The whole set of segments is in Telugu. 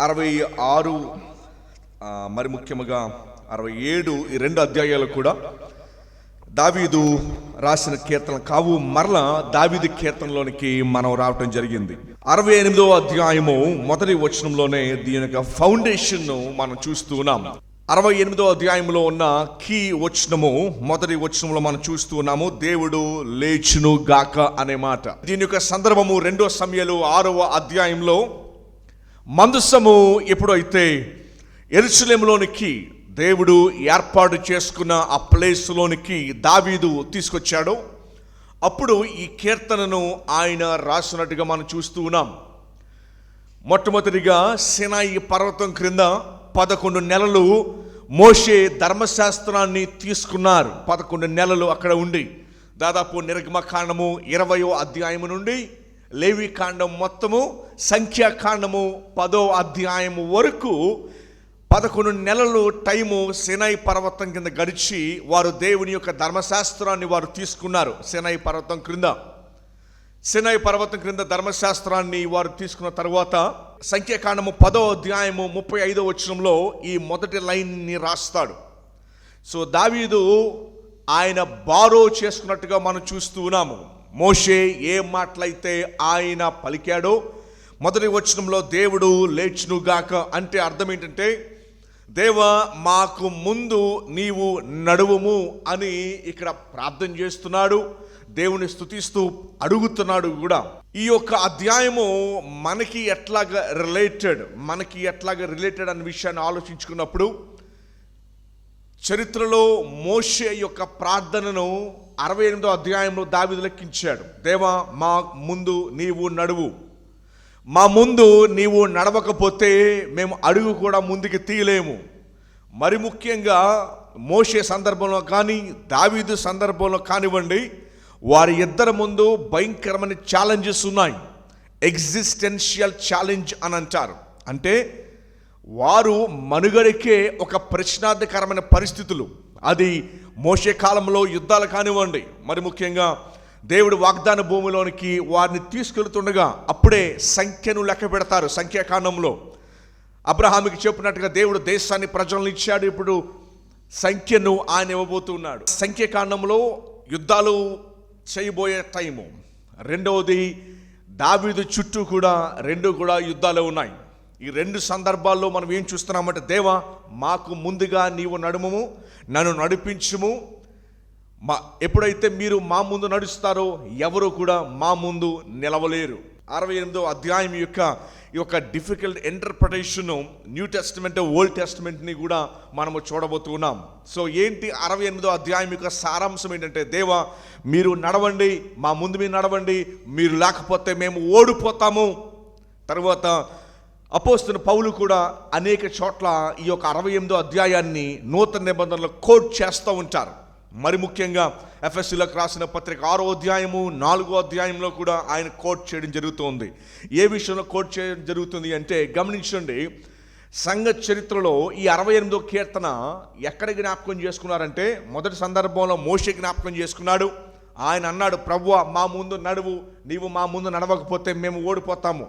66 మరి ముఖ్యముగా 67 ఈ 2 అధ్యాయాలు కూడా దావీదు రాసిన కీర్తన కావు. మరలా దావీదు కీర్తనలోనికి మనం రావటం జరిగింది. 68వ అధ్యాయము మొదటి వచనంలోనే దీని యొక్క ఫౌండేషన్ మనం చూస్తూ ఉన్నాం. 68వ అధ్యాయంలో ఉన్న కీ వచనము మొదటి వచనంలో మనం చూస్తూ ఉన్నాము, దేవుడు లేచును గాక అనే మాట. దీని యొక్క సందర్భము 2 సమూయేలు 6వ అధ్యాయంలో మందసము ఎప్పుడైతే యెరూషలేములోనికి దేవుడు ఏర్పాటు చేసుకున్న ఆ ప్లేస్లోనికి దావీదు తీసుకొచ్చాడో అప్పుడు ఈ కీర్తనను ఆయన రాసినట్టుగా మనం చూస్తూ ఉన్నాం. మొట్టమొదటిగా సినాయి పర్వతం క్రింద 11 నెలలు మోషే ధర్మశాస్త్రాన్ని తీసుకున్నారు. 11 నెలలు అక్కడ ఉండి దాదాపు నిర్గమకాండము 20వ అధ్యాయము నుండి లేవి కాండం మొత్తము సంఖ్యాకాండము 10వ అధ్యాయము వరకు 11 నెలలు టైము సినాయి పర్వతం కింద గడిచి వారు దేవుని యొక్క ధర్మశాస్త్రాన్ని వారు తీసుకున్నారు. సినాయి పర్వతం క్రింద ధర్మశాస్త్రాన్ని వారు తీసుకున్న తర్వాత సంఖ్యాకాండము 10వ అధ్యాయము 35వ వచనంలో ఈ మొదటి లైన్ని రాస్తాడు. సో దావీదు ఆయన బారో చేసుకున్నట్టుగా మనం చూస్తూ ఉన్నాము. మోషే ఏ మాటలైతే ఆయన పలికాడో మొదటి వచనంలో దేవుడు లేచునుగాక అంటే అర్థం ఏంటంటే, దేవా మాకు ముందు నీవు నడువుము అని ఇక్కడ ప్రార్థన చేస్తున్నాడు, దేవుని స్తుతిస్తూ అడుగుతున్నాడు కూడా. ఈ యొక్క అధ్యాయము మనకి ఎట్లాగా రిలేటెడ్ అనే విషయాన్ని ఆలోచించుకున్నప్పుడు చరిత్రలో మోషే యొక్క ప్రార్థనను 68వ అధ్యాయంలో దావీదు లెక్కించాడు. దేవా మా ముందు నీవు నడువు, మా ముందు నీవు నడవకపోతే మేము అడుగు కూడా ముందుకు తీయలేము. మరి ముఖ్యంగా మోషే సందర్భంలో కానీ దావీదు సందర్భంలో కానివ్వండి, వారి ఇద్దరి ముందు భయంకరమైన ఛాలెంజెస్ ఉన్నాయి. ఎగ్జిస్టెన్షియల్ ఛాలెంజ్ అని అంటారు. అంటే వారు మనుగడకే ఒక ప్రశ్నార్థకరమైన పరిస్థితులు. అది మోషే కాలంలో యుద్ధాలు కానివ్వండి, మరి ముఖ్యంగా దేవుడు వాగ్దాన భూమిలోనికి వారిని తీసుకెళ్తుండగా అప్పుడే సంఖ్యను లెక్క పెడతారు. సంఖ్యాకాండంలో అబ్రహాముకి చెప్పినట్టుగా దేవుడు దేశాన్ని ప్రజలను ఇచ్చాడు, ఇప్పుడు సంఖ్యను ఆయన ఇవ్వబోతున్నాడు. సంఖ్యాకాండంలో యుద్ధాలు చేయబోయే టైము. రెండవది దావీదు చుట్టూ కూడా 2 కూడా యుద్ధాలు ఉన్నాయి. ఈ 2 సందర్భాల్లో మనం ఏం చూస్తున్నామంటే, దేవా మాకు ముందుగా నీవు నడుముము, నన్ను నడిపించుము. ఎప్పుడైతే మీరు మా ముందు నడుస్తారో ఎవరు కూడా మా ముందు నిలవలేరు. 68వ అధ్యాయం యొక్క difficult interpretation new testament old టెస్టిమెంట్ని కూడా మనము చూడబోతున్నాం. సో ఏంటి 68వ అధ్యాయం యొక్క సారాంశం ఏంటంటే, దేవా మీరు నడవండి, మా ముందు మీరు నడవండి, మీరు లేకపోతే మేము ఓడిపోతాము. తర్వాత అపోస్తలుడైన పౌలు కూడా అనేక చోట్ల ఈ యొక్క 68వ అధ్యాయాన్ని నూతన నిబంధనలో కోట్ చేస్తూ ఉంటారు. మరి ముఖ్యంగా ఎఫెసీయులకు రాసిన పత్రిక 6వ అధ్యాయము 4వ అధ్యాయంలో కూడా ఆయన కోట్ చేయడం జరుగుతుంది. ఏ విషయంలో కోట్ చేయడం జరుగుతుంది అంటే, గమనించండి, సంఘ చరిత్రలో ఈ 68వ కీర్తన ఎక్కడ జ్ఞాపకం చేసుకున్నారంటే, మొదటి సందర్భంలో మోషే జ్ఞాపకం చేసుకున్నాడు. ఆయన అన్నాడు, ప్రభువా మా ముందు నడువు, నీవు మా ముందు నడవకపోతే మేము ఓడిపోతాము,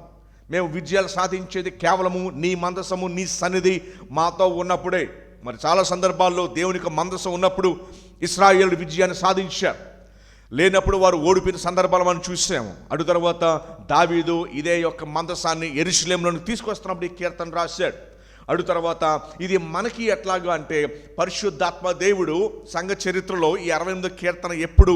మేము విజయాలు సాధించేది కేవలము నీ మందసము నీ సన్నిధి మాతో ఉన్నప్పుడే. మరి చాలా సందర్భాల్లో దేవునికి మందసం ఉన్నప్పుడు ఇశ్రాయేలు విజయాన్ని సాధించారు, లేనప్పుడు వారు ఓడిపోయిన సందర్భాలు మనం చూసాము. అటు తర్వాత దావీదు ఇదే యొక్క మందసాన్ని యెరూషలేములోకి తీసుకొస్తున్నప్పుడు ఈ కీర్తన రాశాడు. అటు తర్వాత ఇది మనకి ఎట్లాగా అంటే, పరిశుద్ధాత్మ దేవుడు సంఘ చరిత్రలో ఈ 68వ కీర్తన ఎప్పుడు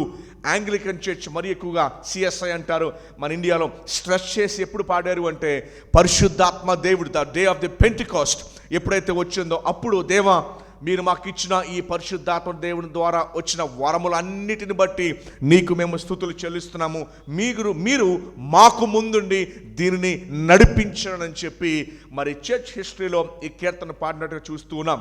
యాంగ్లికన్ చర్చ్ మరి ఎక్కువగా సిఎస్ఐ అంటారు మన ఇండియాలో స్ట్రెస్ చేసి ఎప్పుడు పాడారు అంటే, పరిశుద్ధాత్మ దేవుడు the day of the Pentecost ఎప్పుడైతే వచ్చిందో అప్పుడు, దేవా మీరు మాకు ఇచ్చిన ఈ పరిశుద్ధాత్మ దేవుని ద్వారా వచ్చిన వరములన్నిటిని బట్టి నీకు మేము స్తుతులు చెల్లిస్తున్నాము, మీరు మాకు ముందుండి దీనిని నడిపించడని చెప్పి మరి చర్చ్ హిస్టరీలో ఈ కీర్తన పాడినట్టుగా చూస్తూ ఉన్నాం.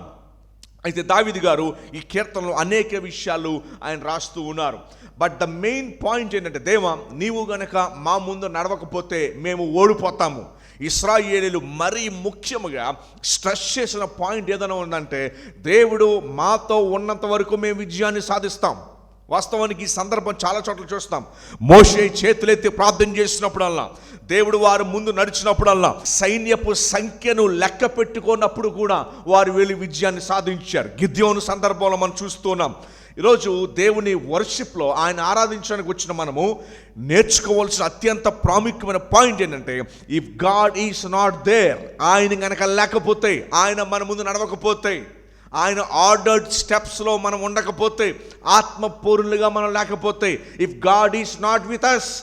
అయితే దావీదు గారు ఈ కీర్తనలో అనేక విషయాలు ఆయన రాస్తూ ఉన్నారు. బట్ ద మెయిన్ పాయింట్ ఏంటంటే, దేవా నీవు గనక మా ముందు నడవకపోతే మేము ఓడిపోతాము. ఇశ్రాయేలీలు మరీ ముఖ్యముగా స్ట్రెస్ చేసిన పాయింట్ ఏదైనా ఉందంటే, దేవుడు మాతో ఉన్నంత వరకు మేము విజయాన్ని సాధిస్తాం, వాస్తవానికి ఈ సందర్భం చాలా చోట్ల చూస్తాం. మోషే చేతులెత్తి ప్రార్థన చేసినప్పుడల్లా, దేవుడు వారు ముందు నడిచినప్పుడల్లా, సైన్యపు సంఖ్యను లెక్క పెట్టుకున్నప్పుడు కూడా వారు వెళ్ళి విజయాన్ని సాధించారు. గిద్యోను సందర్భంలో మనం చూస్తున్నాం. ఈరోజు దేవుని వర్షిప్లో, ఆయన ఆరాధించడానికి వచ్చిన మనము నేర్చుకోవాల్సిన అత్యంత ప్రాముఖ్యమైన పాయింట్ ఏంటంటే, if God is not there, ఆయన కనుక లేకపోతే, ఆయన మన ముందు నడవకపోతే, ఆయన ఆర్డర్డ్ స్టెప్స్లో మనం ఉండకపోతే, ఆత్మపూర్ణులుగా మనం లేకపోతే, if God is not with us,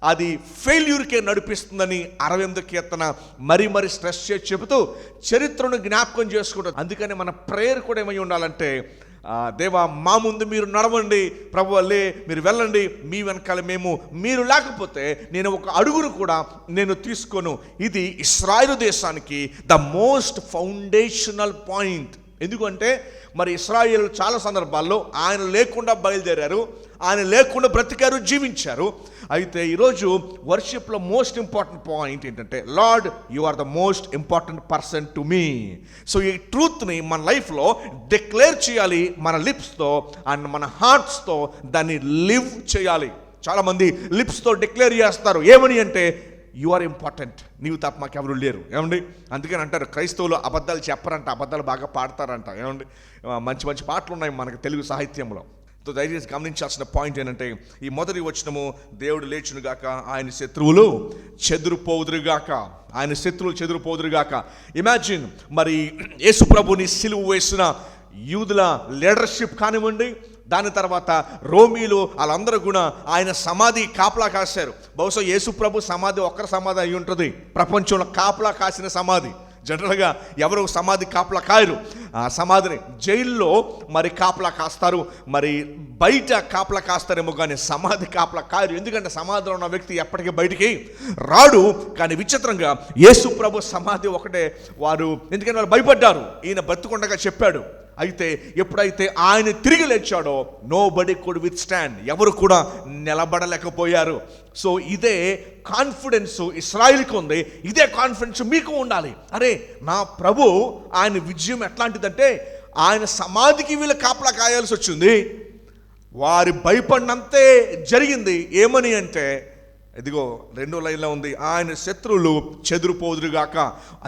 అది ఫెయిల్యూర్కే నడిపిస్తుందని 68వ కీర్తన మరీ స్ట్రెస్ చేసి చెబుతూ చరిత్రను జ్ఞాపకం చేసుకుంటారు. అందుకని మన ప్రేయర్ కూడా ఏమై ఉండాలంటే, దేవా మా ముందు మీరు నడవండి, ప్రభువా మీరు వెళ్ళండి, మీ వెనకాల మేము, మీరు లేకపోతే నేను ఒక అడుగును కూడా నేను తీసుకోను. ఇది ఇశ్రాయేలు దేశానికి ద మోస్ట్ ఫౌండేషనల్ పాయింట్. ఎందుకంటే మరి ఇశ్రాయేలు చాలా సందర్భాల్లో ఆయన లేకుండా బయలుదేరారు, ఆయన లేకుండా బ్రతికారు, జీవించారు. అయితే ఈరోజు వర్షిప్లో మోస్ట్ ఇంపార్టెంట్ పాయింట్ ఏంటంటే, Lord you are the most important person to me. So ఈ ట్రూత్ని మన లైఫ్లో డిక్లేర్ చేయాలి, మన లిప్స్తో అండ్ మన హార్ట్స్తో దాన్ని లివ్ చేయాలి. చాలామంది లిప్స్తో డిక్లేర్ చేస్తారు, ఏమని అంటే, యు ఆర్ ఇంపార్టెంట్, నీవు తప్ప మాకెవరు లేరు. ఏమండి, అందుకని అంటారు క్రైస్తవులు అబద్ధాలు చెప్పరంట, అబద్ధాలు బాగా పాడతారంట. ఏమండి, మంచి పాటలు ఉన్నాయి మనకు తెలుగు సాహిత్యంలో. దయచేసి గమనించాల్సిన పాయింట్ ఏంటంటే, ఈ మొదటి వచనము, దేవుడు లేచునుగాక, ఆయన శత్రువులు చెదిరిపోదురుగాక, ఆయన శత్రువులు చెదిరిపోదురుగాక. ఇమాజిన్, మరి యేసు ప్రభుని సిలువ వేసిన యూదుల లీడర్షిప్ కానివ్వండి, దాని తర్వాత రోమీలు వాళ్ళందరూ కూడా ఆయన సమాధి కాపలా కాశారు. బహుశా యేసు ప్రభు సమాధి ఒక్కరి సమాధి అయి ఉంటుంది ప్రపంచంలో కాపలా కాసిన సమాధి. జనరల్గా ఎవరు సమాధి కాపలా కాయరు. ఆ సమాధిని జైల్లో మరి కాపలా కాస్తారు, మరి బయట కాపలా కాస్తారేమో కానీ సమాధి కాపలా కాయరు. ఎందుకంటే సమాధిలో ఉన్న వ్యక్తి ఎప్పటికీ బయటికి రాడు. కానీ విచిత్రంగా యేసు ప్రభు సమాధి ఒకటే వారు, ఎందుకంటే వాళ్ళు భయపడ్డారు, ఈయన బతుకుండగా చెప్పాడు. అయితే ఎప్పుడైతే ఆయన తిరిగి లేచాడో, nobody could withstand, ఎవరు కూడా నిలబడలేకపోయారు. సో ఇదే కాన్ఫిడెన్స్ ఇశ్రాయేలుకి ఉంది, ఇదే కాన్ఫిడెన్స్ మీకు ఉండాలి. అరే నా ప్రభు, ఆయన విజయం ఎట్లాంటిదంటే, ఆయన సమాధికి వీళ్ళు కాపలా కాయాల్సి వచ్చింది, వారి భయపడినంతే జరిగింది. ఏమని అంటే, ఇదిగో 2వ లైన్లో ఉంది, ఆయన శత్రువులు చెదిరిపోదురుగాక.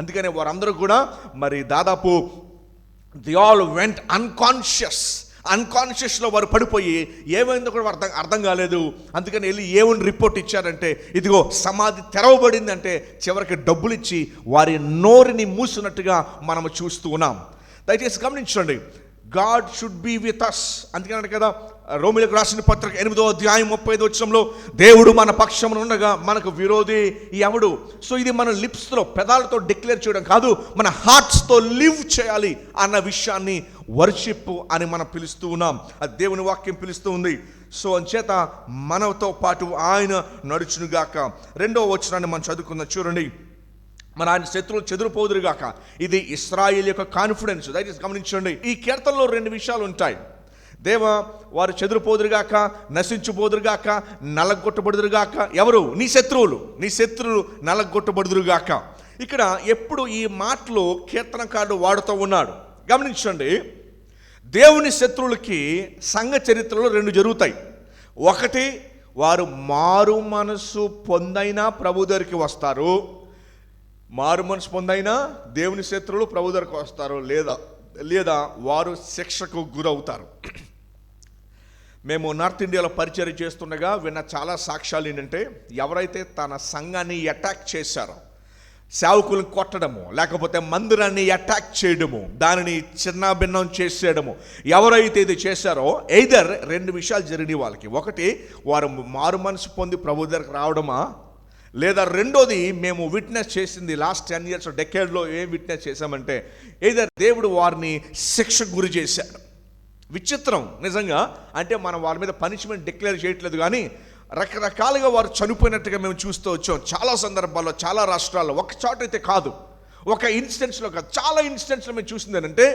అందుకనే వారందరూ కూడా మరి దాదాపు ది ఆల్ వెంట్ అన్కాన్షియస్లో వారు పడిపోయి ఏమైందో కూడా అర్థం కాలేదు. అందుకని వెళ్ళి ఏమని రిపోర్ట్ ఇచ్చారంటే, ఇదిగో సమాధి తెరవబడింది అంటే చివరికి డబ్బులు ఇచ్చి వారి నోరుని మూసినట్టుగా మనము చూస్తూ ఉన్నాం. దయచేసి గమనించండి, God should be with us. అందుకని కదా రోమీయులకు రాసిన పత్రిక 8వ అధ్యాయం 35వ వచనంలో, దేవుడు మన పక్షమున ఉండగా మనకు విరోధి ఎవడు. సో ఇది మన లిప్స్తో, పెదాలతో డిక్లేర్ చేయడం కాదు, మన హార్ట్స్తో లివ్ చేయాలి అన్న విషయాన్ని వర్షిప్ అని మనం పిలుస్తూ ఉన్నాం. అది దేవుని వాక్యం పిలుస్తూ ఉంది. సో అంచేత మనతో పాటు ఆయన నడుచునుగాక. 2వ వచనాన్ని మనం చదువుకుందాం, చూడండి. మన ఆయన శత్రువులు చెదిరిపోదురుగాక, ఇది ఇశ్రాయేలు యొక్క కాన్ఫిడెన్స్. దయచేసి గమనించండి, ఈ కీర్తనలో 2 విషయాలు ఉంటాయి. దేవా వారు చెదిరిపోదురుగాక, నశించిపోదురుగాక, నలగొట్టబడుదురుగాక. ఎవరు? నీ శత్రువులు నలగొట్టబడుదురుగాక. ఇక్కడ ఎప్పుడు ఈ మాటలు కీర్తనకారుడు వాడుతూ ఉన్నాడు గమనించండి. దేవుని శత్రువులకి సంఘ చరిత్రలో 2 జరుగుతాయి. ఒకటి, వారు మారు మనసు పొందైనా ప్రభు దగ్గరికి వస్తారు, మారు మనసు పొందైనా దేవుని శత్రువులు ప్రభు దగ్గరికి వస్తారు, లేదా వారు శిక్షకు గురవుతారు. మేము నార్త్ ఇండియాలో పరిచయం చేస్తుండగా విన్న చాలా సాక్ష్యాలు ఏంటంటే, ఎవరైతే తన సంఘాన్ని అటాక్ చేశారో, సేవకులను కొట్టడము, లేకపోతే మందిరాన్ని అటాక్ చేయడము, దానిని చిన్నాభిన్నం చేసేయడము, ఎవరైతే ఇది చేశారో, ఎయిదర్ 2 విషయాలు జరిగినాయి వాళ్ళకి. ఒకటి, వారు మారు మనసు పొంది ప్రభు దగ్గరకు రావడమా, లేదా రెండోది, మేము విట్నెస్ చేసింది లాస్ట్ 10 years డెకేడ్లో ఏం విట్నెస్ చేశామంటే, ఎయిదర్ దేవుడు వారిని శిక్షకు గురి చేశాడు. విచిత్రం నిజంగా. అంటే మనం వాళ్ళ మీద పనిష్మెంట్ డిక్లేర్ చేయట్లేదు, కానీ రకరకాలుగా వారు చనిపోయినట్టుగా మేము చూస్తూ వచ్చాం చాలా సందర్భాల్లో, చాలా రాష్ట్రాల్లో. ఒక చోట అయితే కాదు, ఒక ఇన్స్టెన్స్లో కాదు, చాలా ఇన్స్టెన్స్లో మేము చూసింది ఏంటంటే,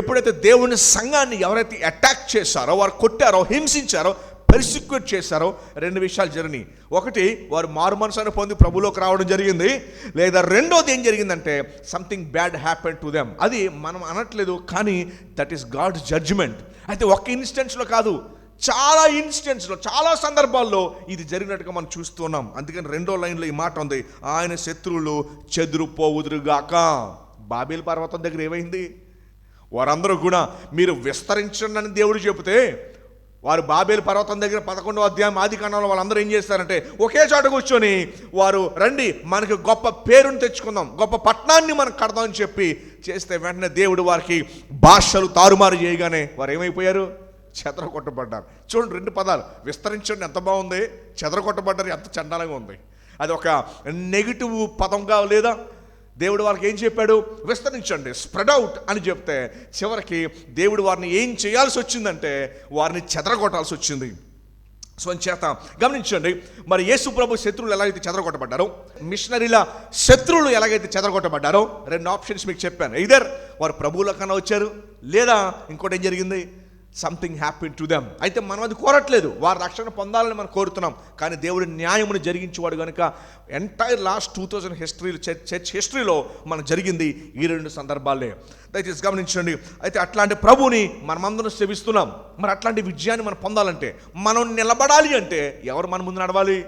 ఎప్పుడైతే దేవుని సంఘాన్ని ఎవరైతే అటాక్ చేశారో, వారు కొట్టారో, హింసించారో, పెర్సిక్యూట్ చేశారో, 2 విషయాలు జరిగినాయి. ఒకటి, వారు మారు మనసును పొంది ప్రభులోకి రావడం జరిగింది, లేదా రెండోది ఏం జరిగిందంటే, something bad happen to them. అది మనం అనట్లేదు, కానీ దట్ ఈస్ గాడ్స్ జడ్జిమెంట్. అయితే ఒక్క ఇన్స్టెన్స్లో కాదు, చాలా ఇన్స్టెంట్స్లో, చాలా సందర్భాల్లో ఇది జరిగినట్టుగా మనం చూస్తున్నాం. అందుకని 2వ లైన్లో ఈ మాట ఉంది, ఆయన శత్రువులు చెదిరిపోవుదురుగాక. బాబేలు పర్వతం దగ్గర ఏమైంది? వారందరూ కూడా మీరు విస్తరించండి అని దేవుడు చెబితే, వారు బాబేలు పర్వతం దగ్గర 11వ అధ్యాయం ఆదికాండంలో వాళ్ళందరూ ఏం చేస్తారంటే ఒకే చోట కూర్చొని వారు రండి మనకి గొప్ప పేరుని తెచ్చుకుందాం, గొప్ప పట్టణాన్ని మనం కడదామని చెప్పి చేస్తే వెంటనే దేవుడు వారికి భాషలు తారుమారు చేయగానే వారు ఏమైపోయారు? చెదరగొట్టబడ్డారు. చూడండి 2 పదాలు, విస్తరించండి ఎంత బాగుంది, చెదరగొట్టబడ్డారు ఎంత చండాలంగా ఉంది. అది ఒక నెగిటివ్ పదంగా లేదా? దేవుడు వారికి ఏం చెప్పాడు? విస్తరించండి, స్ప్రెడ్ అవుట్ అని చెప్తే చివరికి దేవుడు వారిని ఏం చేయాల్సి వచ్చిందంటే వారిని చెదరగొట్టాల్సి వచ్చింది. సో చేత గమనించండి, మరి యేసు ప్రభు శత్రువులు ఎలాగైతే చెదరగొట్టబడ్డారో, మిషనరీల శత్రువులు ఎలాగైతే చెదరగొట్టబడ్డారో 2 ఆప్షన్స్ మీకు చెప్పాను. ఇదర్ వారు ప్రభువుల కన్నా వచ్చారు, లేదా ఇంకోటి ఏం జరిగింది, సంథింగ్ హ్యాపెన్ టు దెమ్. అయితే మనం అది కోరట్లేదు, వారు రక్షణ పొందాలని మనం కోరుతున్నాం. కానీ దేవుడి న్యాయమును జరిగించేవాడు కనుక ఎంటైర్ లాస్ట్ 2000 హిస్టరీలో, చర్చ్ హిస్టరీలో మనం జరిగింది ఈ 2 సందర్భాలే. దయచేసి గమనించండి. అయితే అట్లాంటి ప్రభుని మనమందరం సేవిస్తున్నాం. మరి అట్లాంటి విజయాన్ని మనం పొందాలంటే, మనం నిలబడాలి అంటే ఎవరు మన ముందు నడవాలి?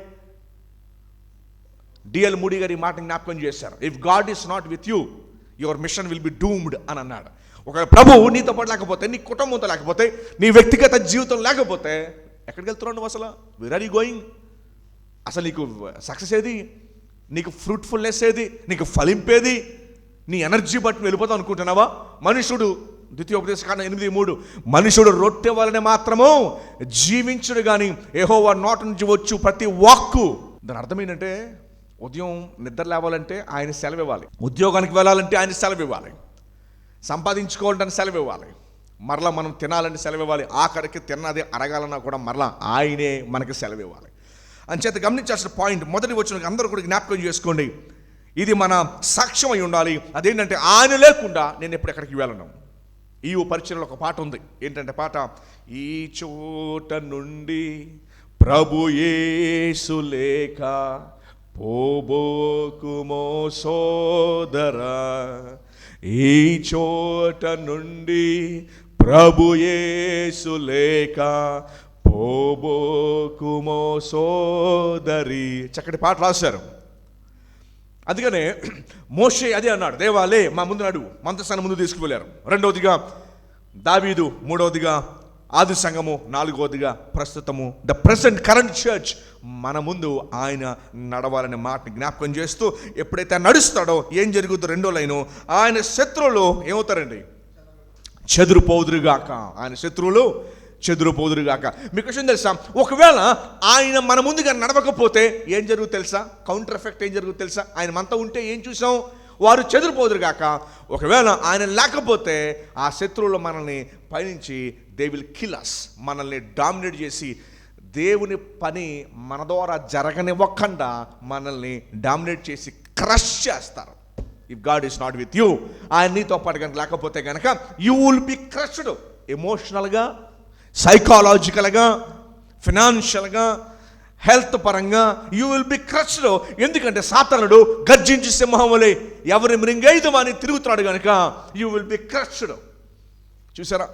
డిఎల్ మూడీ గారు ఈ మాట జ్ఞాపకం చేశారు, if God is not with you your mission will be doomed అని అన్నాడు. ఒక ప్రభువు నీతో పాటు లేకపోతే, నీ కుటుంబంతో లేకపోతే, నీ వ్యక్తిగత జీవితం లేకపోతే ఎక్కడికి వెళ్తున్నావు నువ్వు? అసలు వేర్ ఆర్ యూ గోయింగ్? అసలు నీకు సక్సెస్ ఏది? నీకు ఫ్రూట్ఫుల్నెస్ ఏది? నీకు ఫలింపేది? నీ ఎనర్జీ బట్టి వెళ్ళిపోతావు అనుకుంటున్నావా? మనుషుడు, ద్వితీయోపదేశకాండం 8:3, మనుషుడు రొట్టె వలన మాత్రము జీవించుడు కానీ యెహోవా నోటి నుంచి వచ్చు ప్రతి వాక్కు. దాని అర్థం ఏంటంటే, ఉదయం నిద్ర లేవాలంటే ఆయన సెలవు ఇవ్వాలి, ఉద్యోగానికి వెళ్ళాలంటే ఆయన సెలవు ఇవ్వాలి, సంపాదించుకోవాలంటే సెలవు ఇవ్వాలి, మరలా మనం తినాలంటే సెలవు ఇవ్వాలి, ఆఖరికి తిన్నది అరగాలన్నా కూడా మరలా ఆయనే మనకి సెలవు ఇవ్వాలి. అంచేత గమనించాల్సిన పాయింట్, మొదటి వచ్చిన అందరూ కూడా జ్ఞాపకం చేసుకోండి, ఇది మన సాక్ష్యం అయి ఉండాలి. అదేంటంటే ఆయన లేకుండా నేను ఎప్పుడు ఎక్కడికి వెళ్ళను. ఈ పరిచయంలో ఒక పాట ఉంది. ఏంటంటే పాట, ఈ చోట నుండి ప్రభు యేసు లేక పోబోకుమో సోదరా, ఈ చోట నుండి ప్రభు యేసు లేక పోబోకుమో సోదరి. చక్కటి పాట రాశారు. అందుకనే మోషే అదే అన్నాడు, దేవాలే మా ముందు నడువు, మందసాన్ని ముందు తీసుకువెళ్ళారు. 2వదిగా దావీదు, 3వదిగా ఆది సంఘము, 4వదిగా ప్రస్తుతము ద ప్రెసెంట్ కరెంట్ చర్చ్ మన ముందు ఆయన నడవాలనే మాటని జ్ఞాపకం చేస్తూ, ఎప్పుడైతే నడుస్తాడో ఏం జరుగుతుందో 2వ లైను, ఆయన శత్రువులు ఏమవుతారండి? చెదిరిపోదురుగాక. ఆయన శత్రువులు చెదిరిపోదురుగాక. మీకు విషయం తెలుసా, ఒకవేళ ఆయన మన ముందుగా నడవకపోతే ఏం జరుగుతుంది తెలుసా? కౌంటర్ ఎఫెక్ట్ ఏం జరుగుతుంది తెలుసా? ఆయన మనతో ఉంటే ఏం చూసాం? వారు చెదిరిపోదురుగాక. ఒకవేళ ఆయన లేకపోతే ఆ శత్రువులు మనల్ని పైనుంచి దే విల్ కిల్ us, మనల్ని డామినేట్ చేసి దేవుని పని మన ద్వారా జరగనివ్వకుండా మనల్ని డామినేట్ చేసి క్రష్ చేస్తారు. If God is not with you, ఆయన నీతో పాటు కనుక లేకపోతే కనుక యూ విల్ బి క్రష్డ్ ఎమోషనల్గా, సైకాలజికల్గా, ఫినాన్షియల్గా, హెల్త్ పరంగా యూ విల్ బి క్రష్డ్. ఎందుకంటే సాతానుడు గర్జించి సింహం వలె ఎవరి మృంగైదమని తిరుగుతున్నాడు కనుక యూ విల్ బి క్రష్డ్. చూసారా,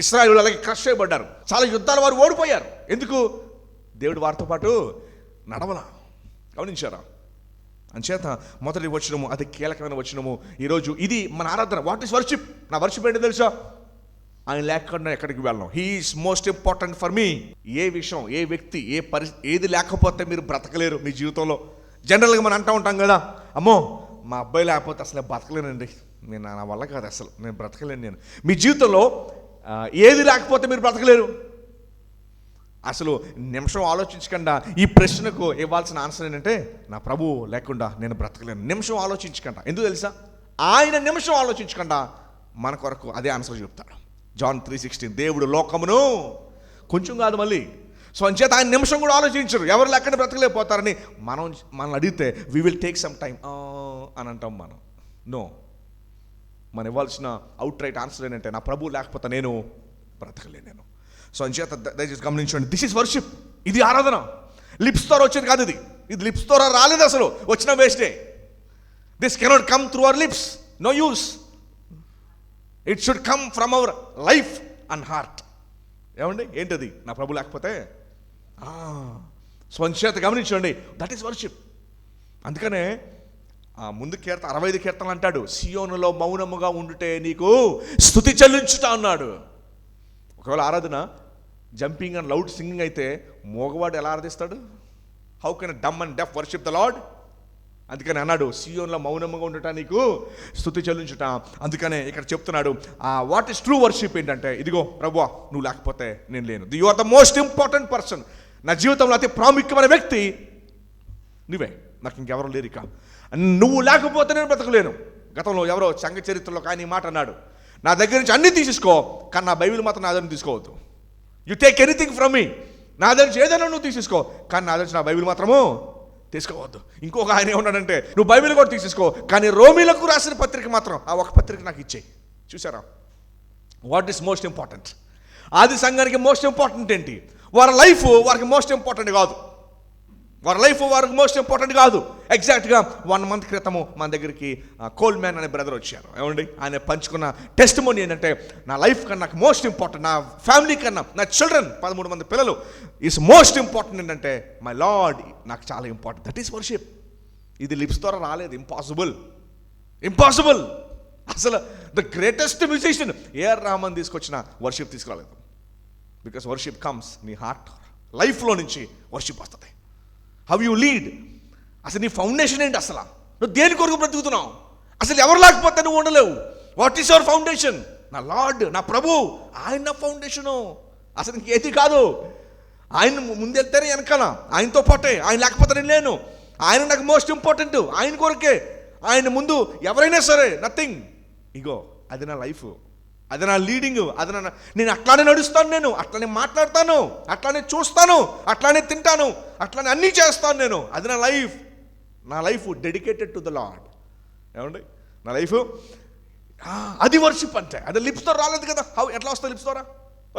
ఇశ్రాయేలు అలాగే క్రష్ చేయబడ్డారు. చాలా యుద్ధాలు వారు ఓడిపోయారు. ఎందుకు? దేవుడు వారితో పాటు నడవలా. గమనించారా? అంచేత మొదటి వచనము అది కీలకమైన వచనము. ఈరోజు ఇది మన ఆరాధన. What is worship? నా వర్షిప్ ఏంటో తెలుసా? ఆయన లేకుండా ఎక్కడికి వెళ్ళను. He is most important for me. ఏ విషయం, ఏ వ్యక్తి, ఏ ఏది లేకపోతే మీరు బ్రతకలేరు మీ జీవితంలో. జనరల్గా మనం అంటూ ఉంటాం కదా, అమ్మో మా అబ్బాయి లేకపోతే అసలు బ్రతకలేనండి, నా వల్ల కాదు, అసలు నేను బ్రతకలేను. నేను మీ జీవితంలో ఏది లేకపోతే మీరు బ్రతకలేరు. అసలు నిమిషం ఆలోచించకుండా ఈ ప్రశ్నకు ఇవ్వాల్సిన ఆన్సర్ ఏంటంటే, నా ప్రభువు లేకుండా నేను బ్రతకలేను. నిమిషం ఆలోచించకుండా. ఎందుకు తెలుసా? ఆయన నిమిషం ఆలోచించకుండా మన కొరకు అదే ఆన్సర్ చెప్తాడు. జాన్ 3:16, దేవుడు లోకమును కొంచెం కాదు మళ్ళీ. సో అంచేత ఆయన నిమిషం కూడా ఆలోచించరు. ఎవరు లేకుండా బ్రతకలేకపోతారని మనల్ని అడిగితే we will take some time అని అంటాం మనం. నో, మనం ఇవ్వాల్సిన అవుట్ రైట్ ఆన్సర్ ఏంటంటే, నా ప్రభువు లేకపోతే నేను బ్రతకలేను నేను. సో అంచేత దయచేసి గమనించండి, దిస్ ఈజ్ వర్షిప్. ఇది ఆరాధన. లిప్స్ ద్వారా వచ్చేది కాదు. ఇది లిప్స్ ద్వారా రాలేదు. అసలు వచ్చిన వేస్టే. This cannot come through our lips. No use. It should come from our life and heart. ఏమండి ఏంటది? నా ప్రభు లేకపోతే స్వంచేత గమనించండి, దట్ ఈస్ వర్షిప్. అందుకనే ముందు 65 కీర్తనలు అంటాడు, సియోనులో మౌనముగా ఉండుటే నీకు స్తుతి చెల్లించుతా అన్నాడు. ఒకవేళ ఆరాధన జంపింగ్ అండ్ లౌడ్ సింగింగ్ అయితే మోగవాడు ఎలా ఆరాధిస్తాడు? How can dumb and deaf worship the Lord? అందుకని అన్నాడు, సియోన్లో మౌనముగా ఉండట నీకు స్తుతి చెల్లించుట. అందుకనే ఇక్కడ చెప్తున్నాడు, వాట్ ఈస్ ట్రూ వర్షిప్ ఏంటంటే, ఇదిగో ప్రభువా నువ్వు లేకపోతే నేను లేను. You are the most important person. నా జీవితంలో అతి ప్రాముఖ్యమైన వ్యక్తి నువ్వే, నాకు ఇంకెవరు లేరు. ఇక నువ్వు లేకపోతే నేను బ్రతకలేను. గతంలో ఎవరో సంఘ చరిత్రలో కానీ మాట అన్నాడు, నా దగ్గర నుంచి అన్నీ తీసేసుకో, కానీ నా బైబిల్ మాత్రం నా దగ్గర తీసుకోవద్దు. యు టేక్ ఎనీథింగ్ ఫ్రమ్ మీ, నా దగ్గర నుంచి ఏదైనా నువ్వు తీసేసుకో, కానీ నా దగ్గర నుంచి నా బైబిల్ మాత్రము తీసుకోవద్దు. ఇంకొక ఆయన ఏమన్నాడంటే, నువ్వు బైబిల్ కూడా తీసేసుకో, కానీ రోమిలకు రాసిన పత్రిక మాత్రం ఆ ఒక పత్రిక నాకు ఇచ్చేయి. చూసారా, వాట్ ఈస్ మోస్ట్ ఇంపార్టెంట్? ఆది సంఘానికి మోస్ట్ ఇంపార్టెంట్ ఏంటి? వారి లైఫ్ వారికి మోస్ట్ ఇంపార్టెంట్ కాదు. వారి లైఫ్ వారికి మోస్ట్ ఇంపార్టెంట్ కాదు. ఎగ్జాక్ట్గా 1 month క్రితము మన దగ్గరికి కోల్మ్యాన్ అనే బ్రదర్ వచ్చారు. ఏమండి, ఆయన పంచుకున్న టెస్టిమోనీ ఏంటంటే, నా లైఫ్ కన్నా నాకు మోస్ట్ ఇంపార్టెంట్, నా ఫ్యామిలీ కన్నా నా చిల్డ్రన్ 13 మంది పిల్లలు ఈజ్ మోస్ట్ ఇంపార్టెంట్ ఏంటంటే మై లార్డ్ నాకు చాలా ఇంపార్టెంట్. That is worship. ఇది లిప్స్ ద్వారా రాలేదు, ఇంపాసిబుల్. అసలు the greatest musician AR Rahman తీసుకొచ్చిన వర్షిప్ తీసుకురాలేదు. బికాస్ వర్షిప్ కమ్స్ నీ హార్ట్, లైఫ్లో నుంచి వర్షిప్ వస్తుంది. హౌ యూ లీడ్, అసలు నీ ఫౌండేషన్ ఏంటి? అసలు నువ్వు దేని కొరకు బ్రతుకుతున్నావు? అసలు ఎవరు లేకపోతే నువ్వు ఉండలేవు. What is your foundation? నా లార్డ్, నా ప్రభు, ఆయన నా ఫౌండేషను. అసలు ఇంకేది కాదు. ఆయన ముందెళ్తేనే వెనకాల, ఆయనతో పాటే, ఆయన లేకపోతే నేను లేను. ఆయన నాకు మోస్ట్ ఇంపార్టెంట్, ఆయన కొరకే. ఆయన ముందు ఎవరైనా సరే నథింగ్. ఇగో అది నా లైఫ్, అది నా లీడింగ్, అది నేను అట్లానే నడుస్తాను, నేను అట్లానే మాట్లాడతాను, అట్లానే చూస్తాను, అట్లానే తింటాను, అట్లానే అన్నీ చేస్తాను నేను. అది నా life dedicated to the lord. ఏమండి, నా లైఫ్ అది వర్షిప్ అంటే. అది లిప్స్ ద్వారా రాలేదు కదా. ఎట్లా వస్తుంది? లిప్స్ ద్వారా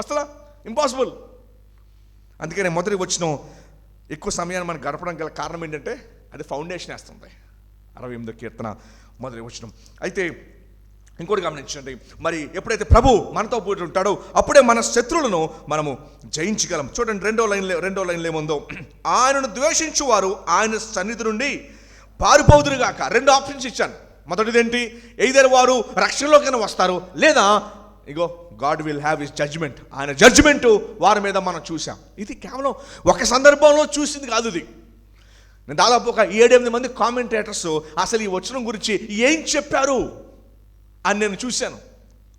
వస్తుందా? ఇంపాసిబుల్. అందుకనే మొదటి వచ్చిన ఎక్కువ సమయాన్ని మనం గడపడం గల కారణం ఏంటంటే అది ఫౌండేషన్ వేస్తుంది. 68వ కీర్తన మొదటి వచనం. అయితే ఇంకోటి గమనించండి, మరి ఎప్పుడైతే ప్రభు మనతో పోటీ ఉంటాడో అప్పుడే మన శత్రువులను మనము జయించగలం. చూడండి, రెండో లైన్లో ఏముందో, ఆయనను ద్వేషించు వారు ఆయన సన్నిధి నుండి పారిపోదురుగాక. 2 ఆప్షన్స్ ఇచ్చాను. మొదటిదేంటి? ఎయిదర్ వారు రక్షణలోకైనా వస్తారు, లేదా ఇగో God will have his judgement. ఆయన జడ్జ్మెంట్ వారి మీద మనం చూసాం. ఇది కేవలం ఒక సందర్భంలో చూసింది కాదు. ఇది నేను దాదాపు ఒక 7-8 మంది కామెంటేటర్స్ అసలు ఈ వచనం గురించి ఏం చెప్పారు అని నేను చూశాను.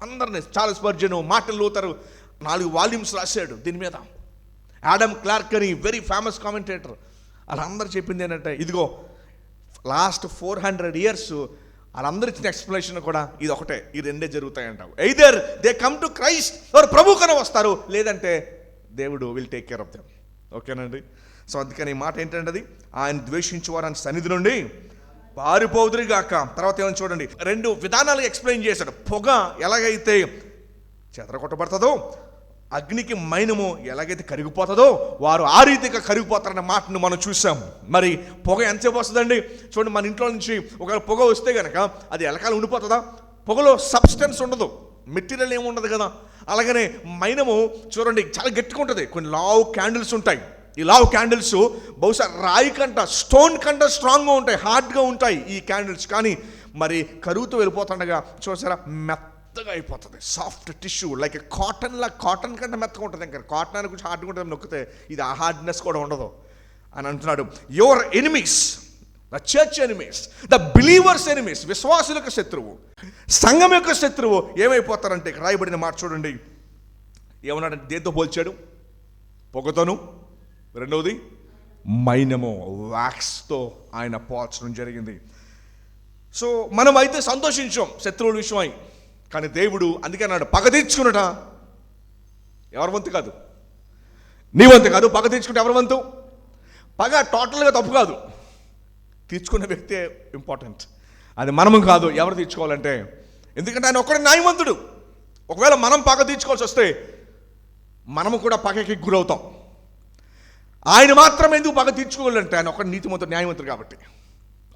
అందరినీ, Charles Spurgeon, Martin Luther 4 volumes రాశాడు దీని మీద. ఆడమ్ క్లార్క్ అని వెరీ ఫేమస్ కామెంటేటర్, వాళ్ళందరూ చెప్పింది ఏంటంటే, ఇదిగో లాస్ట్ 400 years వాళ్ళందరూ ఇచ్చిన ఎక్స్ప్లెనేషన్ కూడా ఇది ఒకటే, ఈ రెండే జరుగుతాయంటావు. Either they come to Christ, వారు ప్రభు కన్నా వస్తారు, లేదంటే దేవుడు will take care of them. ఓకేనండి. సో అందుకని ఈ మాట ఏంటంటే, అది ఆయన ద్వేషించేవారు ఆయన సన్నిధి నుండి పారిపోదురుగాక. తర్వాత ఏమని చూడండి, 2 విధానాలు ఎక్స్ప్లెయిన్ చేశాడు. పొగ ఎలాగైతే చెదరగొట్టబడుతుందో, అగ్నికి మైనము ఎలాగైతే కరిగిపోతుందో, వారు ఆ రీతిగా కరిగిపోతారన్న మాటను మనం చూసాం. మరి పొగ ఎంతసేపు వస్తుందండి? చూడండి, మన ఇంట్లో నుంచి ఒకవేళ పొగ వస్తే కనుక అది ఎలకాలం ఉండిపోతుందా? పొగలో సబ్స్టెన్స్ ఉండదు, మెటీరియల్ ఏమి ఉండదు కదా. అలాగనే మైనము చూడండి చాలా గట్టిగా ఉంటుంది. కొన్ని లావ్ క్యాండిల్స్ ఉంటాయి. ఈ లావ్ క్యాండిల్స్ బహుశా రాయి కంట, స్టోన్ కంట స్ట్రాంగ్గా ఉంటాయి, హార్డ్గా ఉంటాయి ఈ క్యాండిల్స్. కానీ మరి కరుగుతూ వెళ్ళిపోతుండగా చూసారా మెత్తగా అయిపోతుంది. సాఫ్ట్ టిష్యూ లైక్ కాటన్ కంటే మెత్తగా ఉంటుంది. ఇంకా కాటన్ అని కొంచెం హార్డ్గా ఉంటుంది, నొక్కితే ఇది ఆ హార్డ్నెస్ కూడా ఉండదు అని అంటున్నాడు. Your enemies, the church enemies, the believers enemies, విశ్వాసుల యొక్క శత్రువు, సంఘం యొక్క శత్రువు ఏమైపోతారంటే, ఇక్కడ రాయబడిన మాట చూడండి. ఏమన్నాడంటే, దేంతో పోల్చాడు? పొగతోను, రెండవది మైనము, వ్యాక్స్తో ఆయన పోల్చడం జరిగింది. సో మనం అయితే సంతోషించాం శత్రువుల విషయమై, కానీ దేవుడు అందుకే అన్నాడు, పగ తీర్చుకున్నట ఎవరి వంతు కాదు, నీ వంతు కాదు. పగ తీర్చుకుంటే ఎవరి వంతు? పగ టోటల్గా తప్పు కాదు, తీర్చుకున్న వ్యక్తే ఇంపార్టెంట్. అది మనము కాదు. ఎవరు తీర్చుకోవాలంటే, ఎందుకంటే ఆయన ఒక్కడే న్యాయవంతుడు. ఒకవేళ మనం పగ తీర్చుకోవాల్సి వస్తే మనము కూడా పగకి గురవుతాం. ఆయన మాత్రం ఎందుకు పగ తీర్చుకోవాలంటే ఆయన ఒక నీతిమంతుడు, న్యాయవంతుడు కాబట్టి.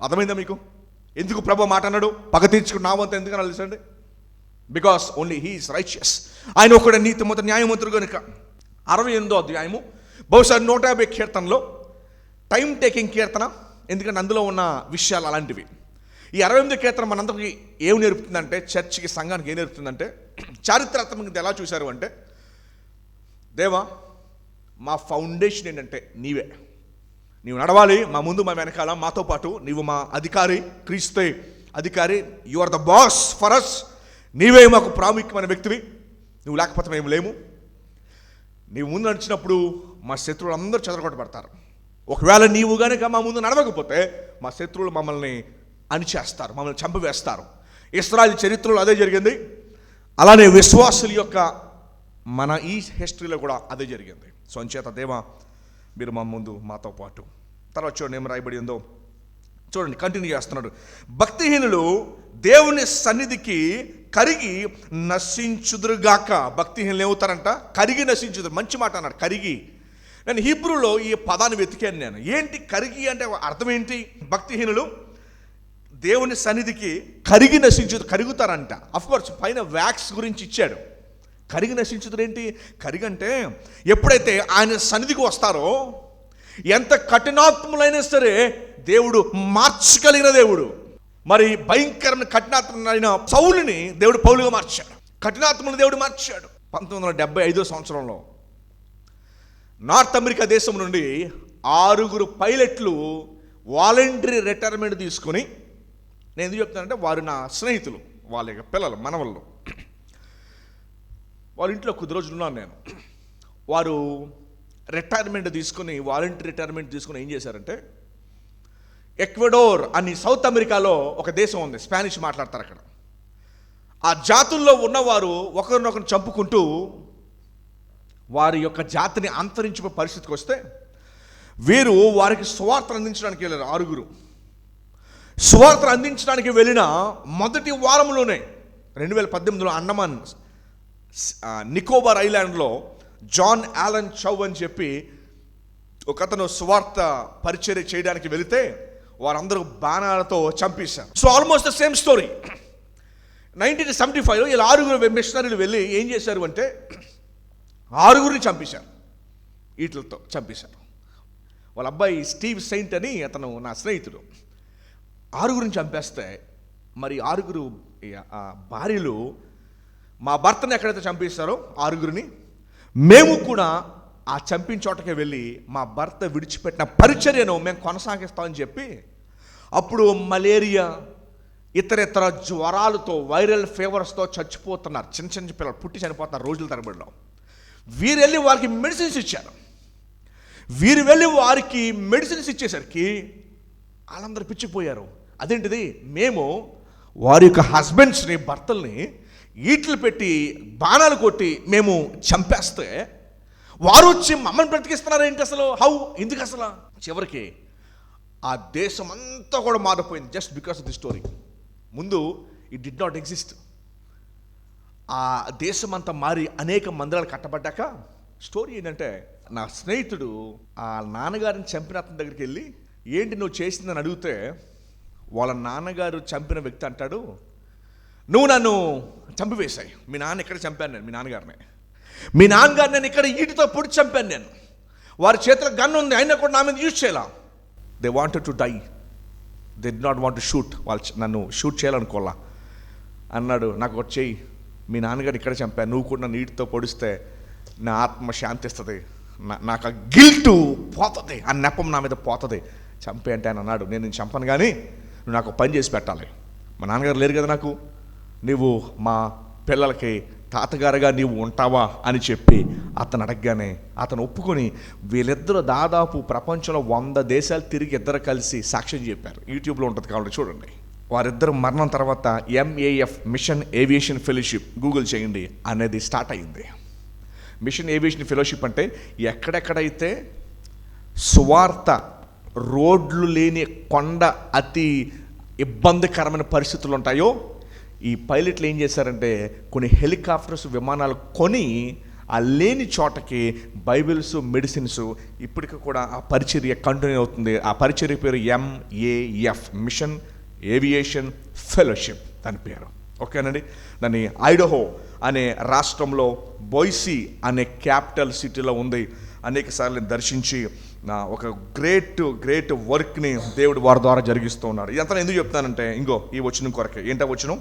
అర్థమైందా మీకు? ఎందుకు ప్రభు మాట అన్నాడు, పగ తీర్చుకుని నా వంతు ఎందుకని తెలుసండి? Because only he is righteous. ఆయన ఒకడే నీతిమంతుడు, న్యాయవంతుడు కనుక. 68వ అధ్యాయము, బహుశా 150 కీర్తనలో టైం టేకింగ్ కీర్తన, ఎందుకంటే అందులో ఉన్న విషయాలు అలాంటివి. ఈ 68 కీర్తన మనందరికీ ఏమి నేర్పుతుందంటే, చర్చికి, సంఘానికి ఏం నేర్పుతుందంటే, చారిత్రాత్మకంగా ఎలా చూశారు అంటే, దేవా మా ఫౌండేషన్ ఏంటంటే నీవే, నీవు నడవాలి మా ముందు, మా వెనకాల, మాతో పాటు. నీవు మా అధికారి, క్రీస్తే అధికారి. You are the boss for us. నీవే మాకు ప్రాముఖ్యమైన వ్యక్తివి. నువ్వు లేకపోతే మేము లేము. నీవు ముందు నడిచినప్పుడు మా శత్రువులు అందరూ చెదరగొట్టబడతారు. ఒకవేళ నీవు కనుక మా ముందు నడవకపోతే మా శత్రువులు మమ్మల్ని అణిచేస్తారు, మమ్మల్ని చంపివేస్తారు. ఇశ్రాయేలు చరిత్రలో అదే జరిగింది. అలానే విశ్వాసుల యొక్క మన ఈ హిస్టరీలో కూడా అదే జరిగింది. సో అంచేత దేవా మీరు మా ముందు, మాతో పాటు. తర్వాత చూడండి ఏం రాయబడి ఉందో చూడండి, కంటిన్యూ చేస్తున్నాడు. భక్తిహీనులు దేవుని సన్నిధికి కరిగి నశించుదురుగాక. భక్తిహీనులు ఏమవుతారంట? కరిగి నశించుదురు. మంచి మాట అన్నాడు, కరిగి. నేను హీబ్రూలో ఈ పదాన్ని వెతికాను నేను. ఏంటి కరిగి అంటే అర్థం ఏంటి? భక్తిహీనులు దేవుని సన్నిధికి కరిగి నశించుదు, కరుగుతారంట. అఫ్కోర్స్ పైన వ్యాక్స్ గురించి ఇచ్చాడు. కరిగి నశించుదురు ఏంటి? కరిగి అంటే ఎప్పుడైతే ఆయన సన్నిధికి వస్తారో, ఎంత కఠినాత్ములైనా సరే దేవుడు మార్చగలిగిన దేవుడు. మరి భయంకరమైన కఠినాత్ములైన సౌలుని దేవుడు పౌలుగా మార్చాడు. కఠినాత్ములను దేవుడు మార్చాడు. 1975 సంవత్సరంలో నార్త్ అమెరికా దేశం నుండి 6 పైలట్లు వాలంటరీ రిటైర్మెంట్ తీసుకొని, నేను ఎందుకు చెప్తానంటే వారు నా స్నేహితులు, వాళ్ళ యొక్క పిల్లలు, మనవళ్ళు. వాళ్ళ ఇంట్లో కొద్ది రోజులు ఉన్నాను నేను. వారు రిటైర్మెంట్ తీసుకుని, వాలంటరీ రిటైర్మెంట్ తీసుకుని ఏం చేశారంటే, ఎక్వెడోర్ అని సౌత్ అమెరికాలో ఒక దేశం ఉంది, స్పానిష్ మాట్లాడతారు అక్కడ. ఆ జాతుల్లో ఉన్నవారు ఒకరినొకరు చంపుకుంటూ వారి యొక్క జాతిని అంతరించే పరిస్థితికి వస్తే, వీరు వారికి సువార్తను అందించడానికి వెళ్ళారు. 6 సువార్తను అందించడానికి వెళ్ళిన మొదటి వారంలోనే 2018లో అండమాన్ నికోబార్ ఐలాండ్లో జాన్ ఆలన్ చౌ అని చెప్పి ఒకతను సువార్త పరిచర్య చేయడానికి వెళితే వారందరూ బాణాలతో చంపేశారు. So almost the same story. 1975లో ఇలా 6 మిషనరీలు వెళ్ళి ఏం చేశారు అంటే 6 చంపేశారు, ఈటలతో చంపేశారు. వాళ్ళ అబ్బాయి స్టీవ్ సెయింట్ అని అతను నా స్నేహితుడు. 6 చంపేస్తే మరి 6 భార్యలు మా భర్తను ఎక్కడైతే చంపేశారో 6 మేము కూడా ఆ చంపిన చోటకే వెళ్ళి మా భర్త విడిచిపెట్టిన పరిచర్యను మేము కొనసాగిస్తామని చెప్పి, అప్పుడు మలేరియా, ఇతర జ్వరాలతో, వైరల్ ఫీవర్స్తో చచ్చిపోతున్నారు. చిన్న చిన్న పిల్లలు పుట్టి చనిపోతున్నారు రోజుల తరబడిలో. వీరు వెళ్ళి వారికి మెడిసిన్స్ ఇచ్చారు. వీరు వెళ్ళి వారికి మెడిసిన్స్ ఇచ్చేసరికి వాళ్ళందరూ పిచ్చిపోయారు. అదేంటిది, మేము వారి యొక్క హస్బెండ్స్ని, భర్తల్ని ఈట్లు పెట్టి బాణాలు కొట్టి మేము చంపేస్తే వారు వచ్చి మమ్మల్ని బ్రతికిస్తున్నారు ఏంటి అసలు? హౌ? ఎందుకు అసలు? చివరికి ఆ దేశం అంతా కూడా మారిపోయింది just because of the story. ముందు ఇట్ డిడ్ నాట్ ఎగ్జిస్ట్. ఆ దేశం అంతా మారి అనేక మందిరాలు కట్టబడ్డాక స్టోరీ ఏంటంటే, నా స్నేహితుడు ఆ నాన్నగారిని చంపిన అతని దగ్గరికి వెళ్ళి, ఏంటి నువ్వు చేసిందని అడిగితే, వాళ్ళ నాన్నగారు చంపిన వ్యక్తి అంటాడు, నువ్వు నన్ను చంపివేశాయి. మీ నాన్న ఇక్కడ చంపాను నేను, మీ నాన్నగారిని నేను ఇక్కడ ఈటితో పొడి చంపాను నేను. వారి చేతిలో గన్ ఉంది, అయినా కూడా నా మీద యూజ్ చేయాల. They wanted to die, they did not want to shoot. వాళ్ళు నన్ను షూట్ చేయాలనుకోవాలా అన్నాడు. నాకు ఒకటి చెయ్యి, మీ నాన్నగారు ఇక్కడ చంపాను, నువ్వు కూడా నన్ను ఈటితో పొడిస్తే నా ఆత్మ శాంతిస్తుంది, నాకు ఆ గిల్టు పోతుంది, ఆ నెపం నా మీద పోతుంది, చంపే అంటే అని అన్నాడు. నేను చంపను, కానీ నువ్వు నాకు పని చేసి పెట్టాలి. మా నాన్నగారు లేరు కదా నాకు, నీవు మా పిల్లలకి తాతగారుగా నీవు ఉంటావా అని చెప్పి అతను అడగగానే అతను ఒప్పుకొని వీళ్ళిద్దరూ దాదాపు ప్రపంచంలో 100 దేశాలు తిరిగి ఇద్దరు కలిసి సాక్ష్యం చెప్పారు. యూట్యూబ్లో ఉంటుంది కాబట్టి చూడండి. వారిద్దరు మరణం తర్వాత MAF, mission aviation fellowship, Google చేయండి, అనేది స్టార్ట్ అయింది. మిషన్ ఏవియేషన్ ఫెలోషిప్ అంటే ఎక్కడెక్కడైతే సువార్త రోడ్లు లేని కొండ, అతి ఇబ్బందికరమైన పరిస్థితులు ఉంటాయో, ఈ పైలట్లు ఏం చేశారంటే కొన్ని హెలికాప్టర్స్, విమానాలు కొని ఆ లేని చోటకి బైబిల్స్, మెడిసిన్స్, ఇప్పటికి కూడా ఆ పరిచర్య కంటిన్యూ అవుతుంది. ఆ పరిచర్య పేరు MAF, మిషన్ ఏవియేషన్ ఫెలోషిప్, దాని పేరు. ఓకేనండి. దాన్ని ఐడహో అనే రాష్ట్రంలో బోయిసీ అనే క్యాపిటల్ సిటీలో ఉంది. అనేక సార్లు నేను దర్శించి ఒక గ్రేట్ వర్క్ని దేవుడు వారి ద్వారా జరిగిస్తూ ఉన్నాడు. ఇదంతా ఎందుకు చెప్తానంటే ఇంకో ఈ వచనం కొరకే. ఏంటో వచనం,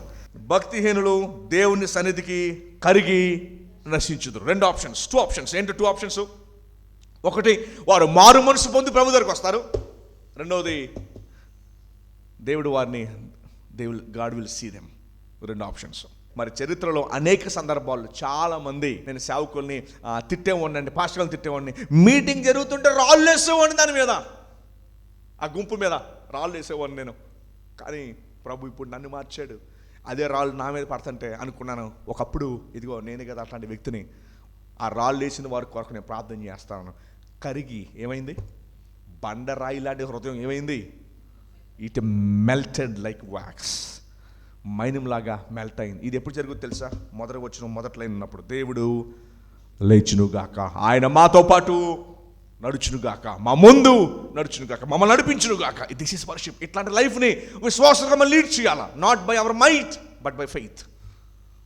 భక్తిహీనులు దేవుని సన్నిధికి కరిగి నశించుదురు. 2 ఆప్షన్స్. ఏంటో 2 ఆప్షన్స్? ఒకటి, వారు మారు మనసు పొంది ప్రభు దగ్గరికి వస్తారు. రెండవది, దేవుడు వారిని God will see them. 2 options. మరి చరిత్రలో అనేక సందర్భాల్లో చాలామంది, నేను సేవకుల్ని తిట్టేవాడిని, పాస్టర్లను తిట్టేవాడిని, మీటింగ్ జరుగుతుంటే రాళ్ళు వేసేవాడిని, దాని మీద, ఆ గుంపు మీద రాళ్ళు వేసేవాడిని నేను. కానీ ప్రభు ఇప్పుడు నన్ను మార్చాడు. అదే రాళ్ళు నా మీద పడుతుంటే అనుకున్నాను ఒకప్పుడు, ఇదిగో నేనే కదా అట్లాంటి వ్యక్తిని. ఆ రాళ్ళు వేసిన వారి కొరకు నేను ప్రార్థన చేస్తాను. కరిగి ఏమైంది? బండరాయి లాంటి హృదయం ఏమైంది? It melted like wax. మైనంలాగా మెల్ట్ అయింది. ఇది ఎప్పుడు జరుగుతుంది తెలుసా? మొదటి లైన్ ఉన్నప్పుడు, దేవుడు లేచునుగాక, ఆయన మాతో పాటు నడుచునుగాక, మా ముందు నడుచునుగాక, మమ్మల్ని నడిపించునుగాక. This is worship. ఇట్లాంటి లైఫ్ని విశ్వాసంగా మనం లీడ్ చేయాలా. Not by our might but by faith.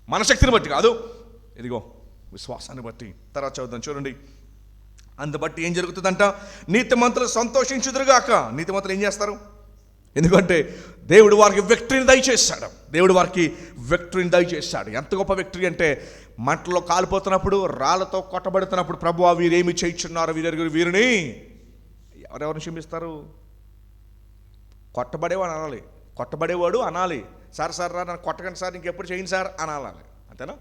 మన శక్తిని బట్టి కాదు, ఇదిగో విశ్వాసాన్ని బట్టి. తర్వాత చదువుదాం, చూడండి. అందుబట్టి ఏం జరుగుతుందంట? నీతిమంతులు సంతోషించుదురుగాక. నీతిమంతులు ఏం చేస్తారు? ఎందుకంటే దేవుడు వారికి విక్టరీని దయచేశాడు. ఎంత గొప్ప విక్టరీ అంటే, మంటలో కాలిపోతున్నప్పుడు, రాళ్లతో కొట్టబడుతున్నప్పుడు, ప్రభువా వీరేమి చేయుచున్నారు, వీరిని ఎవరెవరిని క్షమిస్తారు? కొట్టబడేవాడు అనాలి. సార్ నన్ను కొట్టకండి సార్, ఇంకెప్పుడు చేయండి సార్ అనాలి. అంతేనా?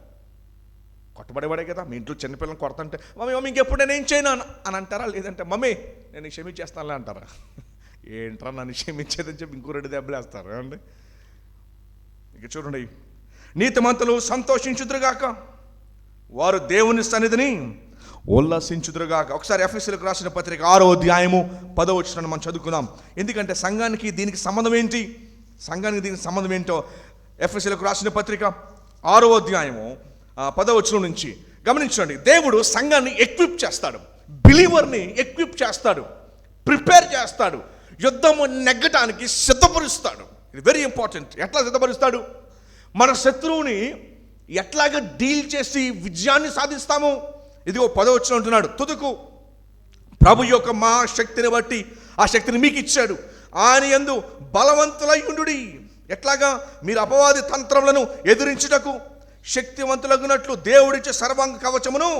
కొట్టబడేవాడే కదా. మీ ఇంట్లో చిన్నపిల్లలను కొడతంటే, మమ్మీ ఇంకెప్పుడు నేను ఏం చేయను అని అంటారా? లేదంటే మమ్మీ నేను క్షమించేస్తానులే అంటారా? ఏంట్రా నన్ను క్షమించేదని చెప్పి ఇంకో 2 దెబ్బలు వేస్తారు అండి. ఇక చూడండి, నీతిమంతులు సంతోషించుదురుగాక, వారు దేవుని సన్నిధిని ఉల్లాసించుదురుగాక. ఒకసారి ఎఫెసీయులకు రాసిన పత్రిక 6వ అధ్యాయము 10వ వచనాన్ని మనం చదువుకుందాం. ఎందుకంటే సంఘానికి దీనికి సంబంధం ఏంటో ఎఫెసీయులకు రాసిన పత్రిక 6వ అధ్యాయము 10వ వచనం నుంచి గమనించండి. దేవుడు సంఘాన్ని ఎక్విప్ చేస్తాడు, బిలీవర్ని ఎక్విప్ చేస్తాడు, ప్రిపేర్ చేస్తాడు, యుద్ధము నెగ్గటానికి సిద్ధపరుస్తాడు. ఇది వెరీ ఇంపార్టెంట్. ఎట్లా సిద్ధపరుస్తాడు? మన శత్రువుని ఎట్లాగా డీల్ చేసి విజయాన్ని సాధిస్తాము. ఇదిగో 10వ వచనం అంటున్నాడు, తుదకు ప్రభు యొక్క మహాశక్తిని బట్టి ఆ శక్తిని మీకు ఇచ్చాడు, ఆయన యందు బలవంతులై ఉండుడి. ఎట్లాగా? మీరు అపవాది తంత్రములను ఎదిరించుటకు శక్తివంతులగునట్లు దేవుడిచ్చే సర్వాంగ కవచమును.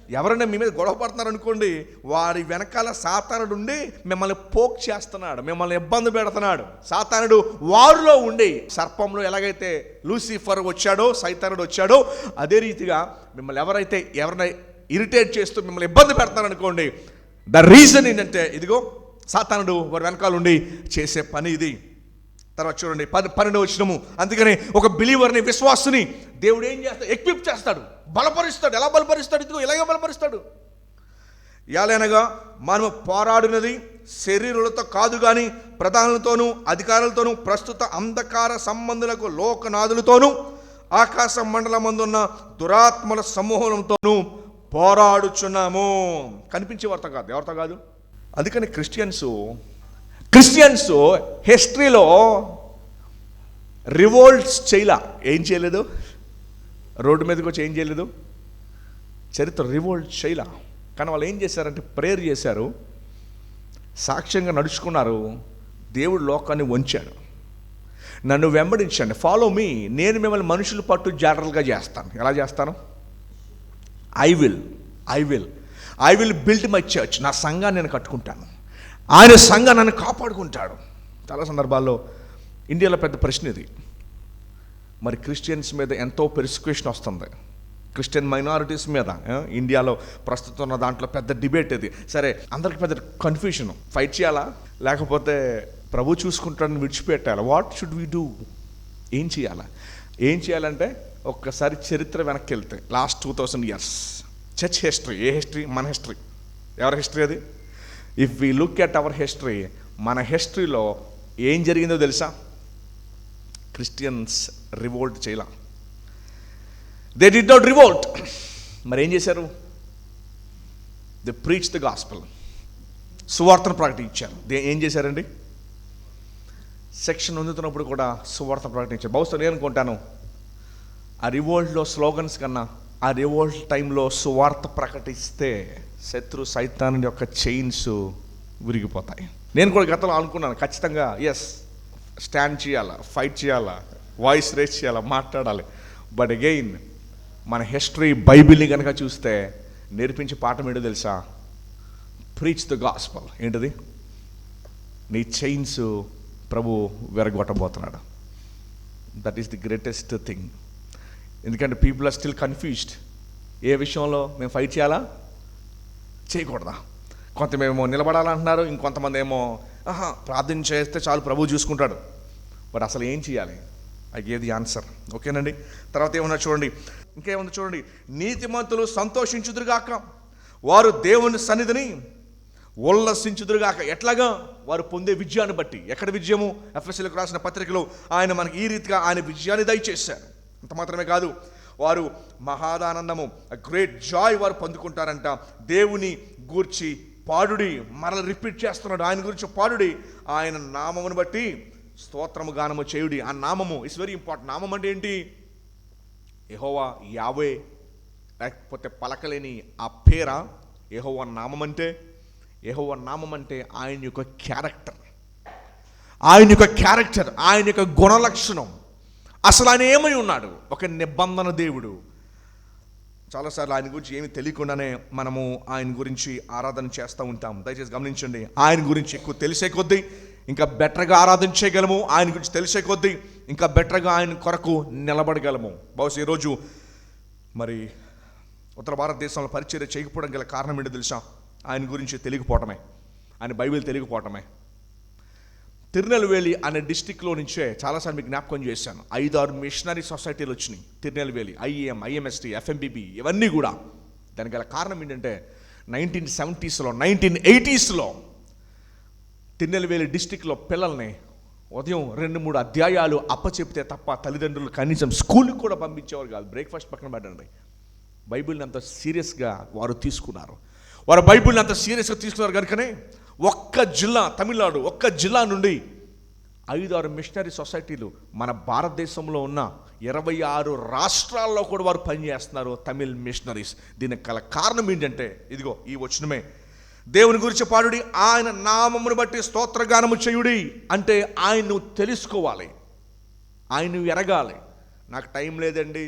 ఎవరైనా మీ మీద గొడవ పడుతున్నారు అనుకోండి, వారి వెనకాల సాతానుడు ఉండి మిమ్మల్ని పోక్ చేస్తున్నాడు, మిమ్మల్ని ఇబ్బంది పెడుతున్నాడు. సాతానుడు వారిలో ఉండి, సర్పంలో ఎలాగైతే లూసిఫర్ వచ్చాడో, సైతానుడు వచ్చాడో, అదే రీతిగా మిమ్మల్ని ఎవరైనా ఇరిటేట్ చేస్తూ మిమ్మల్ని ఇబ్బంది పెడతారు అనుకోండి, ద రీజన్ ఏంటంటే ఇదిగో సాతానుడు వారి వెనకాల ఉండి చేసే పని ఇది. తర్వాత చూడండి 12వ వచనము. అందుకని ఒక బిలీవర్ని, విశ్వాసుని దేవుడు ఏం చేస్తాడు? ఎక్విప్ చేస్తాడు, బలపరుస్తాడు. ఎలా బలపరుస్తాడు? ఇదిగో ఇలాగే బలపరుస్తాడు. ఎలాగనగా మనము పోరాడినది శరీరులతో కాదు కానీ ప్రధానులతోనూ అధికారులతోనూ ప్రస్తుత అంధకార సంబంధులకు లోకనాథులతోనూ ఆకాశ మండలమందున్న దురాత్మల సమూహంతోనూ పోరాడుచున్నాము. కనిపించే వారితో కాదు, ఎవరితో కాదు. అందుకని క్రిస్టియన్స్ హిస్టరీలో రివోల్ట్స్ ఏం చేయలేదు? రోడ్డు మీదకి వచ్చి ఏం చేయలేదు? చరిత్ర రివోల్ట్ చేయలా. కానీ వాళ్ళు ఏం చేశారంటే ప్రేయర్ చేశారు, సాక్ష్యంగా నడుచుకున్నారు. దేవుడు లోకాన్ని వంచాడు. నన్ను వెంబడించండి, ఫాలో మీ, నేను మిమ్మల్ని మనుషులు పట్టు జాగ్రత్తగా చేస్తాను. ఎలా చేస్తాను? I will build my church. నా సంఘాన్ని నేను కట్టుకుంటాను, ఆయన సంఘాన్ని నన్ను కాపాడుకుంటాడు. చాలా సందర్భాల్లో ఇండియాలో పెద్ద ప్రశ్న ఇది. మరి క్రిస్టియన్స్ మీద ఎంతో పెర్సిక్యూషన్ వస్తుంది, క్రిస్టియన్ మైనారిటీస్ మీద ఇండియాలో ప్రస్తుతం ఉన్న దాంట్లో పెద్ద డిబేట్ ఇది. సరే, అందరికి పెద్ద కన్ఫ్యూషన్. ఫైట్ చేయాలా లేకపోతే ప్రభు చూసుకుంటాడని విడిచిపెట్టాలా? What should we do? ఏం చేయాలంటే ఒక్కసారి చరిత్ర వెనక్కి వెళ్తే లాస్ట్ 2000 years చర్చ్ హిస్టరీ. ఏ హిస్టరీ? మన హిస్టరీ. ఎవరి హిస్టరీ అది? If we look at our history, మన హిస్టరీలో ఏం జరిగిందో తెలుసా? క్రిస్టియన్స్ రివోల్ట్ చేయలా. They did not revolt. మరి ఏం చేశారు? They preach the gospel. సువార్తను ప్రకటించారు. ఏం చేశారండి? సెక్షన్ అందుతున్నప్పుడు కూడా సువార్త ప్రకటించారు. బహుశా నేను అనుకుంటాను ఆ రివోల్ట్లో స్లోగన్స్ కన్నా ఆ రివోల్ట్ టైంలో సువార్త ప్రకటిస్తే సైతాను యొక్క చైన్స్ విరిగిపోతాయి. నేను కూడా గతంలో అనుకున్నాను, ఖచ్చితంగా స్టాండ్ చేయాలా, ఫైట్ చేయాలా, వాయిస్ రేస్ చేయాలా, మాట్లాడాలి. బట్ అగైన్ మన హిస్టరీ బైబిల్ని కనుక చూస్తే నేర్పించే పాఠం ఏంటో తెలుసా? Preach the gospel. ఏంటిది? నీ చైన్స్ ప్రభు విరగొట్టబోతున్నాడు. That is the greatest thing. ఎందుకంటే పీపుల్ ఆర్ స్టిల్ కన్ఫ్యూజ్డ్. ఏ విషయంలో మేము ఫైట్ చేయాలా, చేయకూడదా? కొంతమేమో నిలబడాలంటున్నారు, ఇంకొంతమంది ఏమో ప్రార్థన చేస్తే చాలు ప్రభు చూసుకుంటాడు. బట్ అసలు ఏం చేయాలి? I gave the answer. ఓకేనండి. తర్వాత ఏమన్నా చూడండి, ఇంకేమన్నా చూడండి. నీతిమంతులు సంతోషించుదురుగాక, వారు దేవుని సన్నిధిని ఉల్లసించుదురుగాక. ఎట్లాగా? వారు పొందే విజయాన్ని బట్టి. ఎక్కడ విజయము? ఎఫెసీయులకు రాసిన పత్రికలో ఆయన మనకి ఈ రీతిగా ఆయన విజయాన్ని దయచేశారు. అంత మాత్రమే కాదు, వారు మహాదానందము, గ్రేట్ జాయ్ వారు పొందుకుంటారంట. దేవుని గూర్చి పాడుడి. మరల రిపీట్ చేస్తున్నాడు, ఆయన గురించి పాడుడి, ఆయన నామమును బట్టి స్తోత్రము గానము చేయుడి. ఆ నామము ఇట్స్ వెరీ ఇంపార్టెంట్. నామం అంటే ఏంటి? యెహోవా, యావే, లేకపోతే పలకలేని ఆ పేరా యెహోవా నామం అంటే? యెహోవా నామం అంటే ఆయన యొక్క క్యారెక్టర్, ఆయన యొక్క క్యారెక్టర్, ఆయన యొక్క గుణలక్షణం. అసలు ఆయన ఏమై ఉన్నాడు? ఒక నిబంధన దేవుడు. చాలాసార్లు ఆయన గురించి ఏమి తెలియకుండానే మనము ఆయన గురించి ఆరాధన చేస్తూ ఉంటాం. దయచేసి గమనించండి, ఆయన గురించి ఎక్కువ తెలిసే కొద్దీ ఇంకా బెటర్గా ఆరాధన చేయగలము. ఆయన గురించి తెలిసే కొద్దీ ఇంకా బెటర్గా ఆయన కొరకు నిలబడగలము. బహుశా ఈరోజు మరి ఉత్తర భారతదేశంలో పరిచర్య చేయకపోవడం గల కారణం ఏంటో తెలుసా? ఆయన గురించి తెలియకపోవటమే, ఆయన బైబిల్ తెలియకపోవటమే. తిరునెల్వేలి అనే డిస్టిక్లో నుంచే చాలాసార్లు మీకు జ్ఞాపకం చేశాను, 5-6 మిషనరీ సొసైటీలు వచ్చినాయి. తిరునెల్వేలి, ఐఏఎం, ఐఎంఎస్టీ, ఎఫ్ఎంబిబి, ఇవన్నీ కూడా. దానికి గల కారణం ఏంటంటే 1970s లో 1980sలో తిరునెల్వేలి డిస్టిక్లో పిల్లల్ని ఉదయం 2-3 అధ్యాయాలు అప్పచెప్తే తప్ప తల్లిదండ్రులు కనీసం స్కూల్కి కూడా పంపించేవారు కాదు. బ్రేక్ఫాస్ట్ పక్కన పెట్టండి. బైబిల్ని అంత సీరియస్గా వారు తీసుకున్నారు. వారు బైబిల్ని అంత సీరియస్గా తీసుకున్నారు కనుకనే ఒక్క జిల్లా, తమిళనాడు ఒక్క జిల్లా నుండి 5-6 మిషనరీ సొసైటీలు మన భారతదేశంలో ఉన్న 26 రాష్ట్రాల్లో కూడా వారు పనిచేస్తున్నారు, తమిళ్ మిషనరీస్. దీనికి గల కారణం ఏంటంటే ఇదిగో ఈ వచనమే, దేవుని గురించి పాడుడి, ఆయన నామమును బట్టి స్తోత్రగానము చేయుడి. అంటే ఆయన్ను తెలుసుకోవాలి, ఆయన్ను ఎరగాలి. నాకు టైం లేదండి,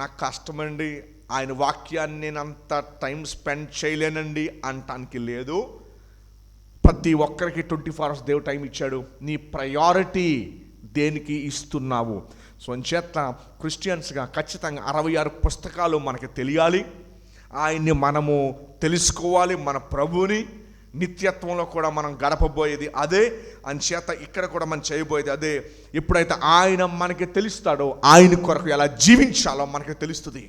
నాకు కష్టమండి, ఆయన వాక్యాన్ని నేను అంత టైం స్పెండ్ చేయలేనండి అంటానికి లేదు. ప్రతి ఒక్కరికి 24 hours దేవుడు టైం ఇచ్చాడు. నీ ప్రయారిటీ దేనికి ఇస్తున్నావు? సో అంచేత క్రిస్టియన్స్గా ఖచ్చితంగా 66 పుస్తకాలు మనకి తెలియాలి, ఆయన్ని మనము తెలుసుకోవాలి, మన ప్రభువుని. నిత్యత్వంలో కూడా మనం గడపబోయేది అదే. అంచేత ఇక్కడ కూడా మనం చేయబోయేది అదే. ఎప్పుడైతే ఆయన మనకి తెలుస్తాడో ఆయన కొరకు ఎలా జీవించాలో మనకి తెలుస్తుంది.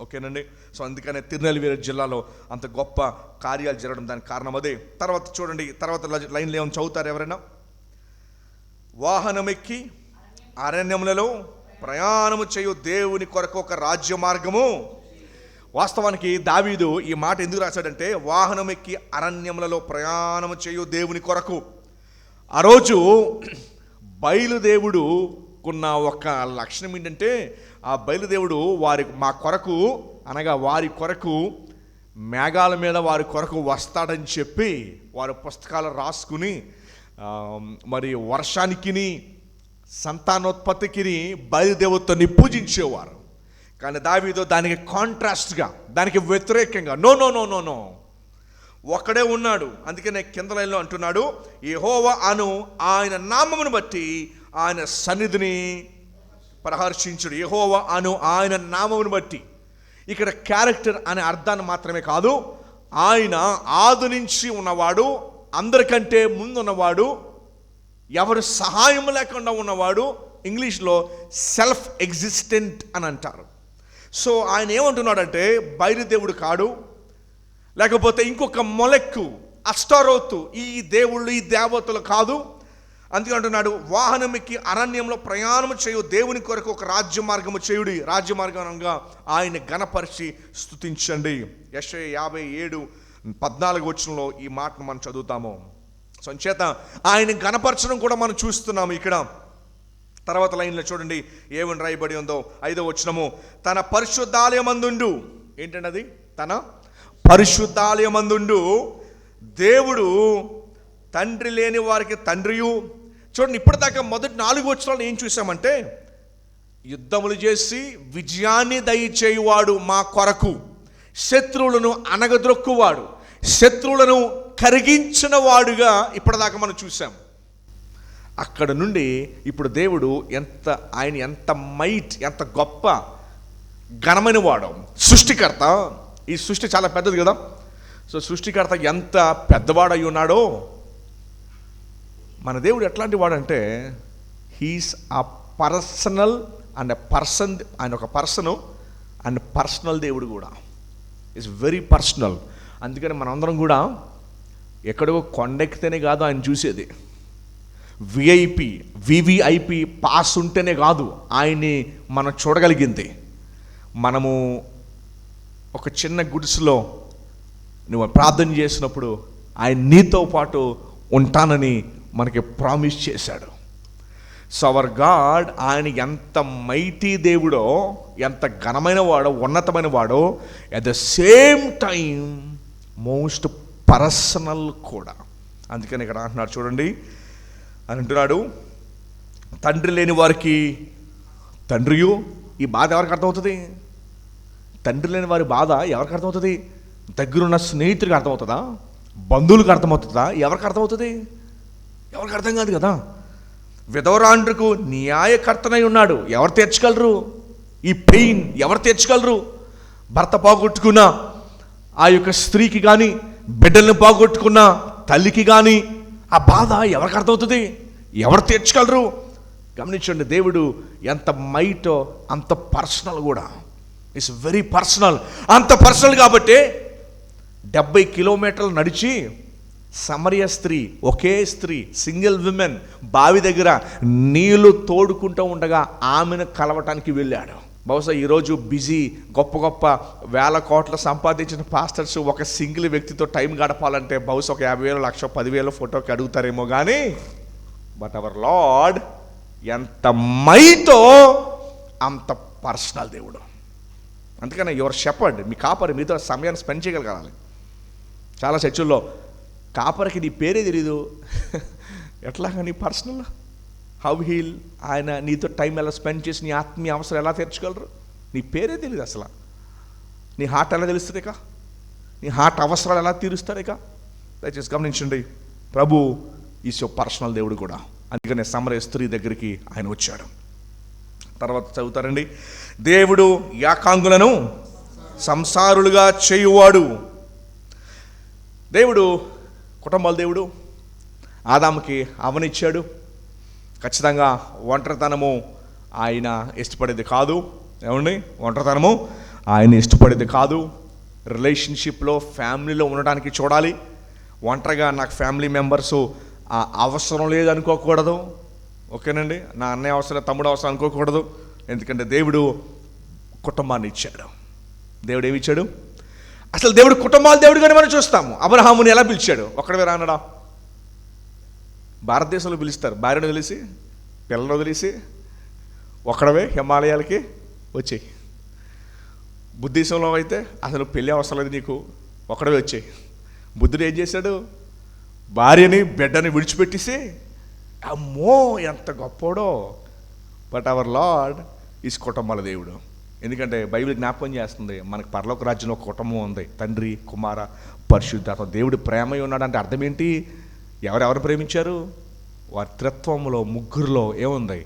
ఓకేనండి. సో అందుకనే తిరునెల్వేలి జిల్లాలో అంత గొప్ప కార్యాలు జరగడం దానికి కారణం అదే. తర్వాత చూడండి, తర్వాత లైన్లో ఏమైనా చదువుతారు ఎవరైనా? వాహనమెక్కి అరణ్యములలో ప్రయాణము చేయు దేవుని కొరకు ఒక రాజ్య మార్గము. వాస్తవానికి దావీదు ఈ మాట ఎందుకు రాశాడంటే, వాహనం ఎక్కి అరణ్యములలో ప్రయాణము చేయు దేవుని కొరకు. ఆ రోజు బయలుదేవుడుకున్న ఒక లక్షణం ఏంటంటే, ఆ బయలుదేవుడు మా కొరకు అనగా వారి కొరకు మేఘాల మీద వారి కొరకు వస్తాడని చెప్పి వారి పుస్తకాలు రాసుకుని మరి వర్షానికి సంతానోత్పత్తికి బయలుదేవుడిని పూజించేవారు. కానీ దావీదు దానికి కాంట్రాస్ట్గా, దానికి వ్యతిరేకంగా no no no no no ఒక్కడే ఉన్నాడు. అందుకనే కింద లైన్లో అంటున్నాడు, యెహోవా అను ఆయన నామమును బట్టి ఆయన సన్నిధిని ప్రహర్షించుడు. యెహోవా అను ఆయన నామమును బట్టి ఇక్కడ క్యారెక్టర్ అనే అర్థాన్ని మాత్రమే కాదు, ఆయన ఆది నుంచి ఉన్నవాడు, అందరికంటే ముందున్నవాడు, ఎవరు సహాయం లేకుండా ఉన్నవాడు. ఇంగ్లీష్లో సెల్ఫ్ ఎగ్జిస్టెంట్ అని అంటారు. సో ఆయన ఏమంటున్నాడంటే, బయలుదేవుడు కాడు, లేకపోతే ఇంకొక మొలెక్కు అష్టారోతు ఈ దేవుళ్ళు ఈ దేవతలు కాదు. అందుకే అంటున్నాడు, వాహనం ఎక్కి అరణ్యంలో ప్రయాణం చేయు దేవుని కొరకు ఒక రాజ్య మార్గము చేయుడి. రాజ్య మార్గంగా ఆయన ఘనపరిచి స్తుతించండి. యెషయా 57:14 వచనంలో ఈ మాటను మనం చదువుతాము. సో చేత ఆయన ఘనపరచడం కూడా మనం చూస్తున్నాము ఇక్కడ. తర్వాత లైన్లో చూడండి ఏమని రాయబడి ఉందో, 5వ వచనము, తన పరిశుద్ధాలయమందుండు. ఏంటండి అది? తన పరిశుద్ధాలయమందుండు దేవుడు తండ్రి లేని వారికి తండ్రియు. చూడండి, ఇప్పటిదాకా మొదటి 4 వచనాలు ఏం చూసామంటే, యుద్ధములు చేసి విజయాన్ని దయచేయువాడు మా కొరకు, శత్రువులను అనగద్రొక్కువాడు, శత్రువులను కరిగించిన వాడుగా ఇప్పటిదాకా మనం చూసాం. అక్కడ నుండి ఇప్పుడు దేవుడు ఆయన ఎంత ఎంత గొప్ప ఘనమైన వాడు, సృష్టికర్త. ఈ సృష్టి చాలా పెద్దది కదా. సో సృష్టికర్త ఎంత పెద్దవాడు అయి ఉన్నాడో, మన దేవుడు ఎట్లాంటి వాడంటే, he's a personal and person. ఆయన ఒక పర్సను అండ్ పర్సనల్ దేవుడు కూడా. Is very personal. అందుకని మనందరం కూడా ఎక్కడో కొండెక్కితేనే కాదు ఆయన చూసేది, వివిఐపి పాస్ ఉంటేనే కాదు ఆయన్ని మనం చూడగలిగింది. మనము ఒక చిన్న గుడిసెలో నువ్వు ప్రార్థన చేసినప్పుడు ఆయన నీతో పాటు ఉంటానని మనకి ప్రామిస్ చేశాడు. సో అవర్ గాడ్, ఆయన ఎంత మైటీ దేవుడో, ఎంత ఘనమైన వాడో, ఉన్నతమైన వాడో, at the same time most personal కూడా. అందుకని ఇక్కడ అంటున్నాడు చూడండి, అని అంటున్నాడు, తండ్రి లేని వారికి తండ్రియు. ఈ బాధ ఎవరికి అర్థమవుతుంది? తండ్రి లేని వారి బాధ ఎవరికి అర్థమవుతుంది? దగ్గరున్న స్నేహితుడికి అర్థమవుతుందా? బంధువులకు అర్థమవుతుందా? ఎవరికి అర్థమవుతుంది? ఎవరికి అర్థం కాదు కదా. విధవరాండ్రకు న్యాయకర్తనై ఉన్నాడు. ఎవరు తీర్చగలరు? ఈ పెయిన్ ఎవరు తీర్చగలరు? భర్త పోగొట్టుకున్న ఆ యొక్క స్త్రీకి కానీ, బిడ్డల్ని పోగొట్టుకున్న తల్లికి కానీ ఆ బాధ ఎవరికి అర్థమవుతుంది? ఎవరు తీర్చగలరు? గమనించండి, దేవుడు ఎంత మైటో అంత పర్సనల్ కూడా. It's very personal. అంత పర్సనల్ కాబట్టి 70 కిలోమీటర్లు నడిచి సమరయ స్త్రీ, ఒకే స్త్రీ, సింగిల్ విమెన్, బావి దగ్గర నీళ్లు తోడుకుంటూ ఉండగా ఆమెను కలవటానికి వెళ్ళాడు. బహుశా ఈరోజు బిజీ గొప్ప గొప్ప వేల కోట్ల సంపాదించిన పాస్టర్స్ ఒక సింగిల్ వ్యక్తితో టైం గడపాలంటే బహుశా ఒక 50,000, 1,00,000, 10,000 ఫోటోకి అడుగుతారేమో కానీ, బట్ అవర్ లార్డ్ ఎంత మైతో అంత పర్సనల్ దేవుడు. అందుకనే యువర్ షెపర్డ్, మీ కాపరి మీతో సమయాన్ని స్పెండ్ చేయగలగాలి. చాలా చర్చల్లో కాపరికి నీ పేరే తెలీదు, ఎట్లాగా నీ పర్సనల్ హౌ హీల్ ఆయన నీతో టైం ఎలా స్పెండ్ చేసి నీ ఆత్మీయ అవసరం ఎలా తీర్చగలరు? నీ పేరే తెలియదు అసలు. నీ హార్ట్ ఎలా తెలుస్తుంది ఇక? నీ హార్ట్ అవసరాలు ఎలా తీరుస్తారు ఇక? దయచేసి గమనించండి, ప్రభు ఈసో పర్సనల్ దేవుడు కూడా. అందుకనే సమరయ స్త్రీ దగ్గరికి ఆయన వచ్చాడు. తర్వాత చదువుతారండి, దేవుడు యాకాంగులను సంసారులుగా చేయువాడు. దేవుడు కుటుంబాల దేవుడు. ఆదాముకి అవనిచ్చాడు. ఖచ్చితంగా ఒంటరితనము ఆయన ఇష్టపడేది కాదు. ఏమండి? ఒంటరితనము ఆయన ఇష్టపడేది కాదు. రిలేషన్షిప్లో, ఫ్యామిలీలో ఉండడానికి చూడాలి. ఒంటరిగా నాకు ఫ్యామిలీ మెంబర్సు అవసరం లేదు అనుకోకూడదు. ఓకేనండి? నా అన్నయ్య అవసరం, తమ్ముడు అవసరం అనుకోకూడదు. ఎందుకంటే దేవుడు కుటుంబాన్ని ఇచ్చాడు. దేవుడు ఏమి ఇచ్చాడు? అసలు దేవుడు కుటుంబాల దేవుడుగానే మనం చూస్తాము. అబ్రహాముని ఎలా పిలిచాడు? ఒక్కడే రానడా? భారతదేశంలో పిలుస్తారు, భార్యను వదిలేసి, పిల్లలను వదిలేసి ఒక్కడవే హిమాలయాలకి వచ్చాయి. బుద్ధిసంలో అయితే అసలు పెళ్ళి అవసరం లేదు, నీకు ఒక్కడవే వచ్చాయి. బుద్ధుడు ఏం చేశాడు? భార్యని బిడ్డని విడిచిపెట్టేసి, అమ్మో ఎంత గొప్పోడో. బట్ అవర్ లార్డ్ ఈజ్ కుటుంబాల దేవుడు. ఎందుకంటే బైబిల్ జ్ఞాపకం చేస్తుంది, మనకు పరలోక రాజ్యంలో ఒక కుటుంబం ఉంది, తండ్రి, కుమార, పరిశుద్ధాత్మ. దేవుడు ప్రేమై ఉన్నాడంటే అర్థం ఏంటి? ఎవరెవరు ప్రేమించారు? వారి త్రిత్వంలో ముగ్గురులో ఏముంది?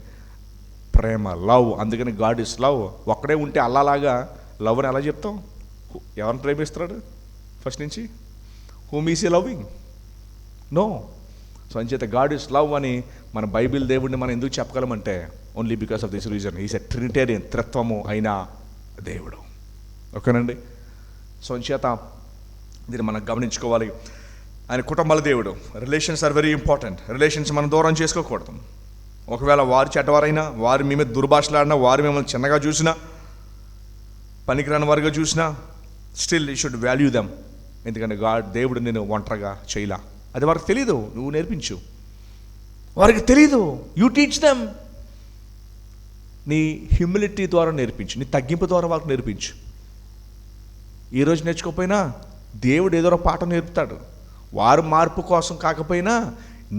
ప్రేమ, లవ్. అందుకని గాడ్ ఇస్ లవ్. ఒక్కడే ఉంటే అల్లాలాగా లవ్ అని ఎలా చెప్తాం? ఎవరిని ప్రేమిస్తున్నాడు ఫస్ట్ నుంచి? Whom is he loving? No. So అంచేత గాడ్ ఇస్ లవ్ అని మన బైబిల్ దేవుడిని మనం ఎందుకు చెప్పగలమంటే only because of this reason. Is a trinitarian, త్రిత్వము అయిన దేవుడు. ఓకేనండి? సో అంచేత దీన్ని మనం గమనించుకోవాలి. ఆయన కుటుంబాల దేవుడు. Relations are very important. Relations మనం దూరం చేసుకోకూడదు. ఒకవేళ వారు చెడ్డవారైనా, వారు మీ మీద దుర్భాషలాడినా, వారు మిమ్మల్ని చిన్నగా చూసినా, పనికిరాని వారిగా చూసినా, still you should value them. ఎందుకంటే దేవుడు నేను ఒంటరిగా చేయలా. అది వారికి తెలీదు, నువ్వు నేర్పించు. వారికి తెలీదు, యూ టీచ్ దెమ్. నీ హ్యూమిలిటీ ద్వారా నేర్పించు, నీ తగ్గింపు ద్వారా వాళ్ళకి నేర్పించు. ఈరోజు నేర్చుకోకపోయినా దేవుడు ఏదో ఒక పాఠం నేర్పుతాడు. వారు మార్పు కోసం కాకపోయినా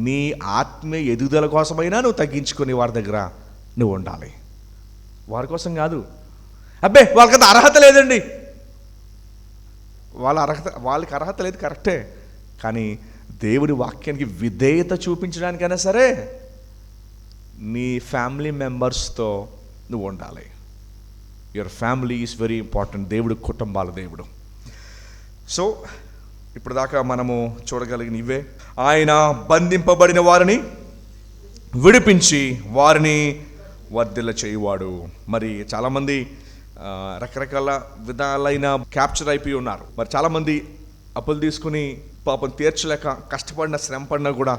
నీ ఆత్మీయ ఎదుగుదల కోసమైనా నువ్వు తగ్గించుకొని వారి దగ్గర నువ్వు ఉండాలి. వారి కోసం కాదు, అబ్బే వాళ్ళకంత అర్హత లేదండి, వాళ్ళకి అర్హత లేదు, కరెక్టే. కానీ దేవుడి వాక్యానికి విధేయత చూపించడానికైనా సరే నీ ఫ్యామిలీ మెంబర్స్తో నువ్వు ఉండాలి. Your family is very important. దేవుడు కుటుంబాల దేవుడు. సో ఇప్పుడు దాకా మనము చూడగలిగిన ఇవే. ఆయన బంధింపబడిన వారిని విడిపించి వారిని వర్ధిల్ల చేయువాడు. మరి చాలామంది రకరకాల విధాలైన క్యాప్చర్ అయిపోయి ఉన్నారు. మరి చాలామంది అప్పులు తీసుకుని పాపం తీర్చలేక కష్టపడిన శ్రమపడినా కూడా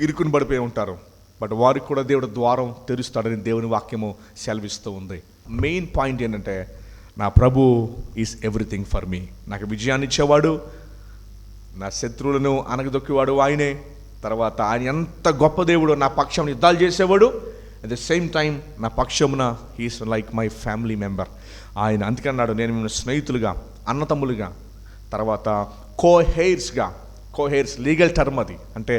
ఇరుకుని పడిపోయి ఉంటారు. బట్ వారికి కూడా దేవుడు ద్వారం తెరుస్తాడని దేవుని వాక్యము సెలవిస్తూ ఉంది. మెయిన్ పాయింట్ ఏంటంటే నా ప్రభు ఈజ్ ఎవ్రీథింగ్ ఫర్ మీ. నాకు విజయాన్ని ఇచ్చేవాడు, నా శత్రువులను అనగదొక్కేవాడు ఆయనే. తర్వాత ఆయన ఎంత గొప్ప దేవుడు, నా పక్షం యుద్ధాలు చేసేవాడు. అట్ ద సేమ్ టైం నా పక్షమున he's like my family member. ఆయన అందుకన్నాడు, నేను మిమ్మల్ని స్నేహితులుగా, అన్నతమ్ములుగా, తర్వాత కోహెయిర్స్ లీగల్ టర్మ్ అది, అంటే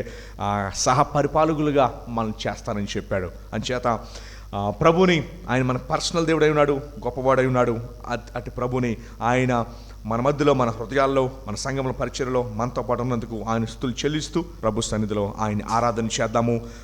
సహపరిపాలకులుగా మనం చేస్తానని చెప్పాడు. అంచేత ప్రభుని ఆయన మన పర్సనల్ దేవుడై ఉన్నాడు, గొప్పవాడై ఉన్నాడు. అటు ప్రభుని ఆయన మన మధ్యలో, మన హృదయాల్లో, మన సంఘంలో, పరిచర్యలో మనతో పాటు ఉన్నందుకు ఆయన స్తుతులు చెల్లిస్తూ ప్రభు సన్నిధిలో ఆయన ఆరాధన చేద్దాము.